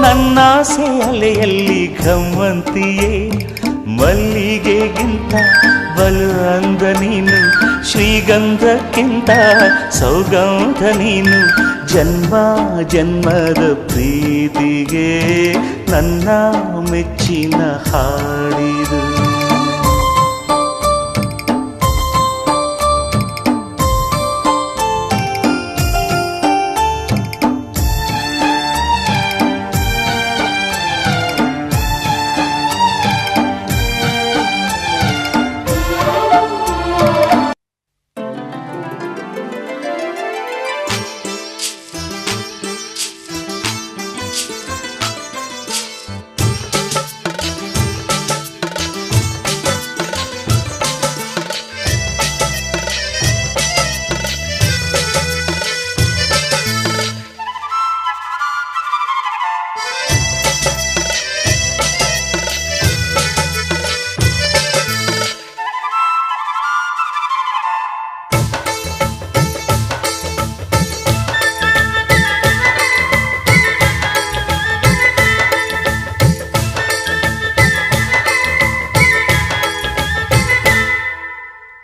ನನ್ನ ಅಲೆಯಲ್ಲಿ ಗಮ್ಮಂತಿಯೇ ಮಲ್ಲಿಗೆಗಿಂತ ಬಲು ಅಂದ ನೀನು ಶ್ರೀಗಂಧಕ್ಕಿಂತ ಸೌಗಂಧ ನೀನು ಜನ್ಮ ಜನ್ಮದ ಪ್ರೀತಿಗೆ ನನ್ನ ಮೆಚ್ಚಿನ ಹಾಡಿದು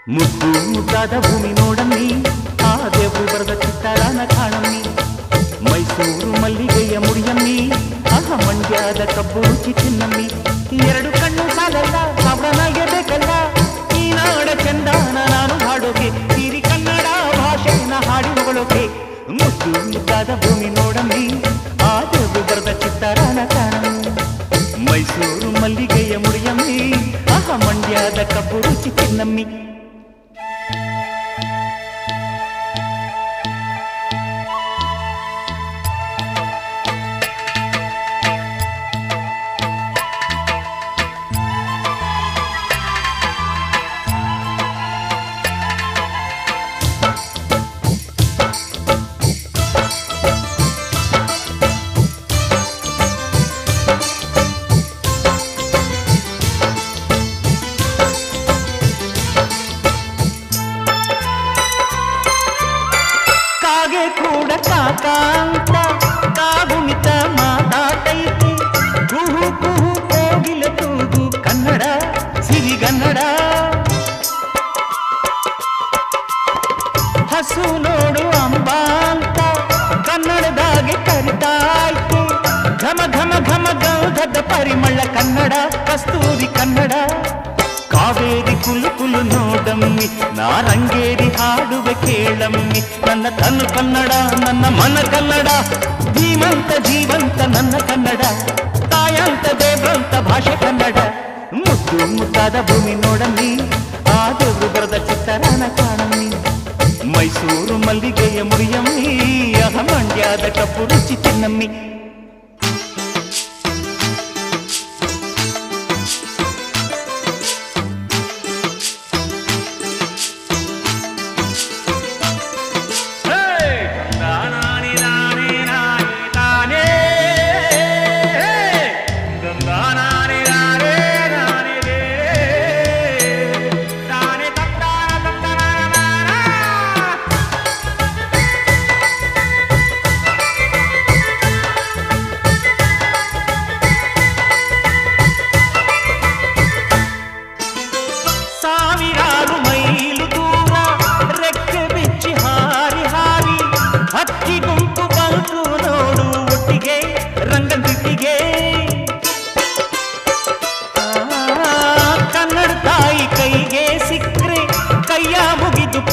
ಮುದ್ದು ಮುದ್ದಾದ ಭೂಮಿ ನೋಡಮ್ಮಿ ಆ ದೇವರು ಬರೆದ ಚಿತ್ತಾರಾನ ಕಾಣಮ್ಮಿ ಮೈಸೂರು ಮಲ್ಲಿಗೆಯ ಮುಡಿಯಮ್ಮಿ ಆಹ ಮಂಡ್ಯದ ಕಬ್ಬು ರುಚಿ ಚಿನ್ನಮ್ಮಿ ಎರಡು ಕಣ್ಣು ಸಾಲಲ್ಲ ಅವಳನಾಗೆ ಬೇಕಲ್ಲ ಈ ನಾಡ ಚಂದಾನ ನಾನು ಹಾಡೋಕೆ ಹಿರಿ ಕನ್ನಡ ಭಾಷೆನ ಹಾಡಿ ಮಾಡೋಕೆ ಮುದ್ದು ಮುದ್ದಾದ ಭೂಮಿ ನೋಡಮ್ಮಿ ಆ ದೇವ್ರು ಬರೆದ ಚಿತ್ತಾರಾನ ಕಾಣಮ್ಮಿ ಮೈಸೂರು ಮಲ್ಲಿಗೆಯ ಮುಡಿಯಮ್ಮಿ ಆಹ ಮಂಡ್ಯದ ಕಬ್ಬು ರುಚಿ ತಿನ್ನಮ್ಮಿ ಕಾಂತ ಕಾಗುಣಿತ ಮಾತಾಟೈತೆ ಕುಹು ಕುಹು ಕೋಗಿಲ ತೂಗು ಕನ್ನಡ ಸಿರಿಗನ್ನಡ ಹಸು ನೋಡು ಅಂಬಾಂತ ಕನ್ನಡದಾಗೆ ಕರಿತಾಯ್ತೆ ಘಮ ಘಮ ಘಮ ಗೌಧದ ಪರಿಮಳ ಕನ್ನಡ ಕಸ್ತೂರಿ ಕನ್ನಡ ಕಾವೇರಿ ಕುಲು ಕುಲು ನೋಡಮ್ಮಿ ನಾರಂಗೇರಿ ಹಾಡುವೆ ಕೇಳಮ್ಮಿ ನನ್ನ ತನು ಕನ್ನಡ ನನ್ನ ಮನ ಕನ್ನಡ ಧೀಮಂತ ಜೀವಂತ ನನ್ನ ಕನ್ನಡ ತಾಯಂತ ದೇವ್ರಂತ ಭಾಷೆ ಕನ್ನಡ ಮುದ್ದು ಮುದ್ದಾದ ಭೂಮಿ ನೋಡಮ್ಮಿ ಆ ದೇವ್ರು ಬರೆದ ಚಿತ್ತರಾನ ಕಾಣಮ್ಮಿ ಮೈಸೂರು ಮಲ್ಲಿಗೆಯ ಮುಡಿಯಮ್ಮಿ ಅಹ ಮಂಡ್ಯದ ಕಬ್ಬು ರುಚಿ ತಿನ್ನಮ್ಮಿ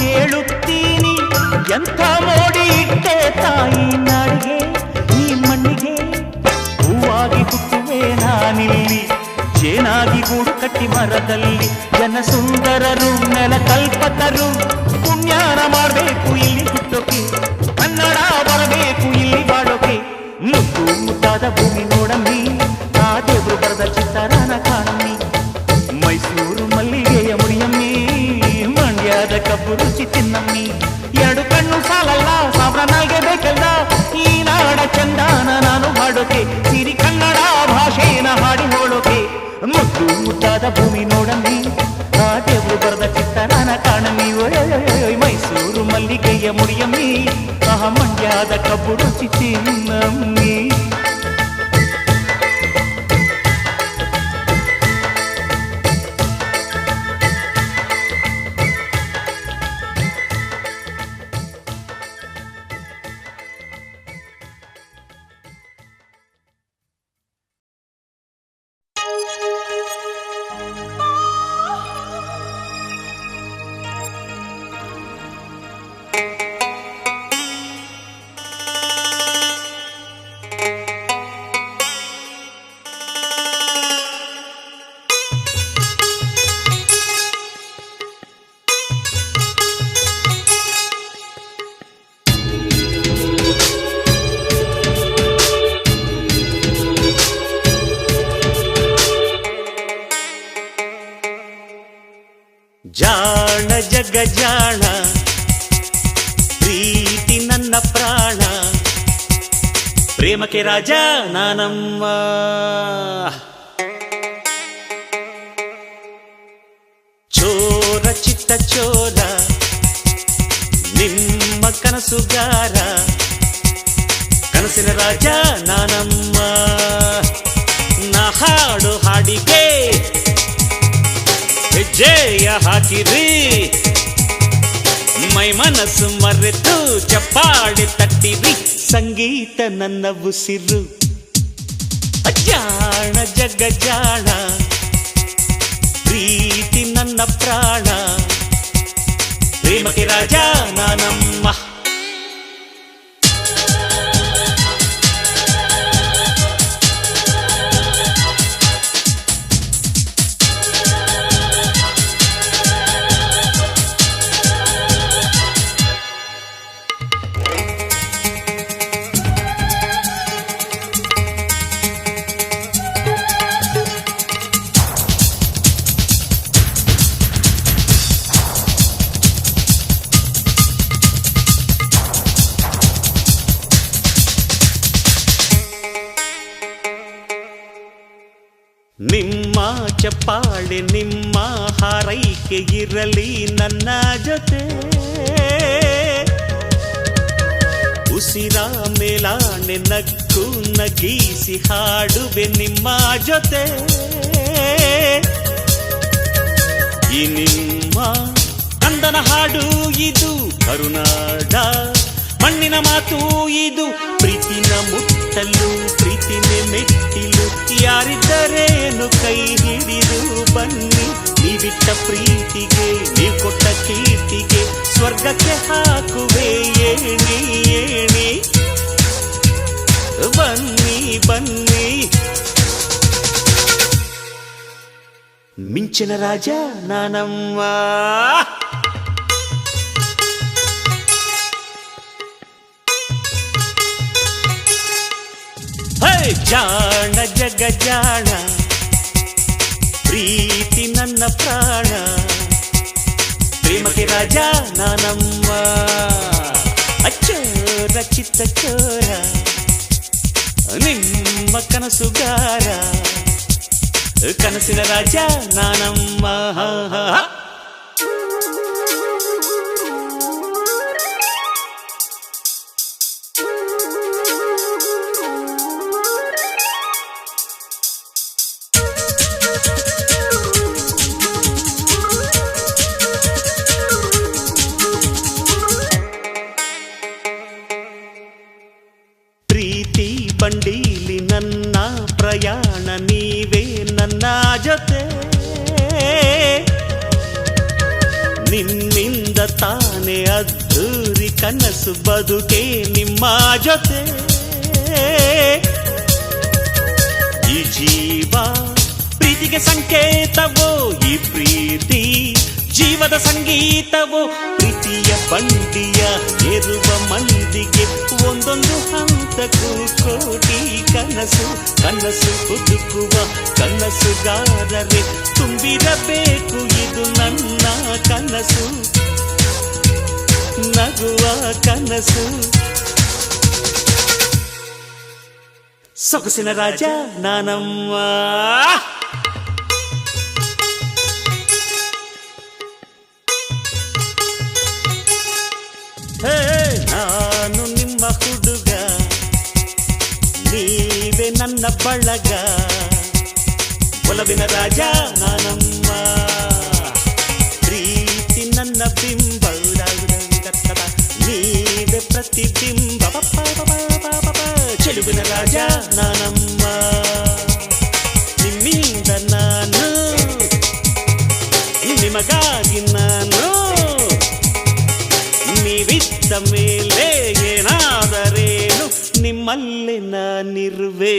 ಕೇಳುತ್ತೀನಿ ಎಂಥ ಮೋಡಿ ಇಟ್ಟೆ ತಾಯಿ ನಾಡಿಗೆ ಈ ಮಣ್ಣಿಗೆ ಹೂವಾಗಿ ಹುಟ್ಟುವೆ ನಾನಿಲ್ಲಿ ಜೇನಾಗಿ ಗೂಡು ಕಟ್ಟಿ ಮರದಲ್ಲಿ ಜನ ಸುಂದರರು ನೆಲ ಕಲ್ಪತರು ಪುಣ್ಯಾನ ಮಾಡಬೇಕು ಇಲ್ಲಿ ಹುಟ್ಟೋಕೆ ಕನ್ನಡ ಬರಬೇಕು ಇಲ್ಲಿ ಬಾಳೋಕೆ ಮುದ್ದು ಮುದ್ದಾದ ಭೂಮಿ ನೋಡಮ್ಮಿ ಆ ದೇವ್ರು ಬರೆದ ಚಿತ್ತಾರಾನ ಕಾಣಮ್ಮಿ ಮೈಸೂರು ಮಲ್ಲಿಗೆಯ ಮುಡಿಯಮ್ಮಿ ಮಂಡ್ಯದ ಕಬ್ಬು ರುಚಿ ತಿನ್ನಮ್ಮಿ ಎರಡು ಕಣ್ಣು ಸಾಲಲ್ಲ ಸಾವಿರ ನಾಲ್ಗೆ ಬೇಕಲ್ಲ ಈ ನಾಡ ಚಂದಾನ ನಾನು ಹಾಡೋಕೆ ಸಿರಿ ಕನ್ನಡ ಭಾಷೆನ ಹಾಡಿ ಹೋಳೋಕೆ ಮುದ್ದು ಮುದ್ದಾದ ಭೂಮಿ ನೋಡಮ್ಮಿ ಆ ದೇವ್ರು ಬರೆದ ಚಿತ್ತರಾನ ಕಾಣಮ್ಮಿ ಮೈಸೂರು ಮಲ್ಲಿಗೆಯ ಮುಡಿಯಮ್ಮಿ ಆಹ ಮಂಡ್ಯದ ಕಬ್ಬು ರುಚಿ ತಿನ್ನಮ್ಮಿ ಜಾಣ ಜಗ ಜಾಣ ಪ್ರೀತಿ ನನ್ನ ಪ್ರಾಣ ಪ್ರೇಮಕ್ಕೆ ರಾಜ ನಾನಮ್ಮ ಚೋರ ಚಿತ್ತ ಚೋರ ನಿಮ್ಮ ಕನಸುಗಾರ ಕನಸಿನ ರಾಜ ನಾನಮ್ಮ ನಾ ಹಾಡು ಹಾಡಿಗೆ ಹೆಜ್ಜೆಯ ಹಾಕಿರಿ ಮೈ ಮನಸ್ಸು ಮರೆತು ಚಪ್ಪಾಡಿ ತಟ್ಟಿರಿ ಸಂಗೀತ ನನ್ನ ಉಸಿರು ಜಾಣ ಜಗ ಜಾಣ ಪ್ರೀತಿ ನನ್ನ ಪ್ರಾಣ ಪ್ರೇಮಕ್ಕೆ ರಾಜ ನಾನಮ್ಮ ನಿಮ್ಮ ಚಪ್ಪಾಳೆ ನಿಮ್ಮ ಹಾರೈಕೆ ಇರಲಿ ನನ್ನ ಜೊತೆ, ಉಸಿರ ಮೇಲಾಣೆ ನಕ್ಕು ನಗೀಸಿ ಹಾಡುವೆ ನಿಮ್ಮ ಜೊತೆ. ಈ ನಿಮ್ಮ ಕಂದನ ಹಾಡು ಇದು, ಕರುನಾಡ ಮಣ್ಣಿನ ಮಾತು ಇದು. ಪ್ರೀತಿನ ಮುಟ್ಟಲು ಪ್ರೀತಿನೇ ಮೆಟ್ಟಿಲು, ಯಾರಿದ್ದರೇನು ಕೈ ಹಿಡಿದು ಬನ್ನಿ. ನೀವಿಟ್ಟ ಪ್ರೀತಿಗೆ ನೀವು ಕೊಟ್ಟ ಕೀರ್ತಿಗೆ ಸ್ವರ್ಗಕ್ಕೆ ಹಾಕುವೆ ಏಣಿ ಏಣಿ. ಬನ್ನಿ ಬನ್ನಿ ಮಿಂಚಿನ ರಾಜ ನಾನಮ್ಮ. ಜಾಣ ಜಗ ಜಾಣ ಪ್ರೀತಿ ನನ್ನ ಪ್ರಾಣ, ಪ್ರೇಮಕ್ಕೆ ರಾಜ ನಾನಮ್ಮ. ಅಚ್ಚೋರ ಚಿತ್ತ ಚೋರ ನಿಮ್ಮ ಕನಸುಗಾರ, ಕನಸಿನ ರಾಜ ನಾನಮ್ಮ. ಪ್ರೀತಿ ಬಂಡೀಲಿ ನನ್ನ ಪ್ರಯಾಣ, ನೀವೇ ನನ್ನ ಜೊತೆ. ನಿಮ್ಮಿಂದ ತಾನೇ ಅದ್ದೂರಿ ಕನಸು ಬದುಕೆ ನಿಮ್ಮ ಜೊತೆ. ಈ ಜೀವ ಪ್ರೀತಿಗೆ ಸಂಕೇತವೋ, ಈ ಪ್ರೀತಿ ಜೀವದ ಸಂಗೀತವೋ. ಪ್ರೀತಿಯ ಬಂಡಿಯ ಏರುವ ಮಂದಿಗೆ ಒಂದೊಂದು ಹಂತಕ್ಕೂ ಕೋಟಿ ಕನಸು. ಕನಸು ಹುಡುಕುವ ಕನಸುಗಾರರೇ ತುಂಬಿರಬೇಕು ಇದು ನನ್ನ ಕನಸು, ನಗುವ ಕನಸು. ಸೊಗಸಿನ ರಾಜ ನಾನಮ್ಮ. ನಾನು ನಿಮ್ಮ ಹುಡುಗ, ನೀವೇ ನನ್ನ ಬಳಗ. ಒಲವಿನ ರಾಜ ನಾನಮ್ಮ, ಪ್ರೀತಿ ನನ್ನ ಬಿಂಬ, ನೀವೇ ಪ್ರತಿಬಿಂಬ. ಚೆಲುವಿನ ರಾಜ ನಾನಮ್ಮ, ನಿಮ್ಮಿಂದ ನಾನು, ನಿಮಗಾಗಿ ನಾನು. ನೀವಿದ್ದ ಮೇಲೆ ಏನಾದರೇನು ನಿಮ್ಮಲ್ಲಿ ನಾನಿರುವೆ.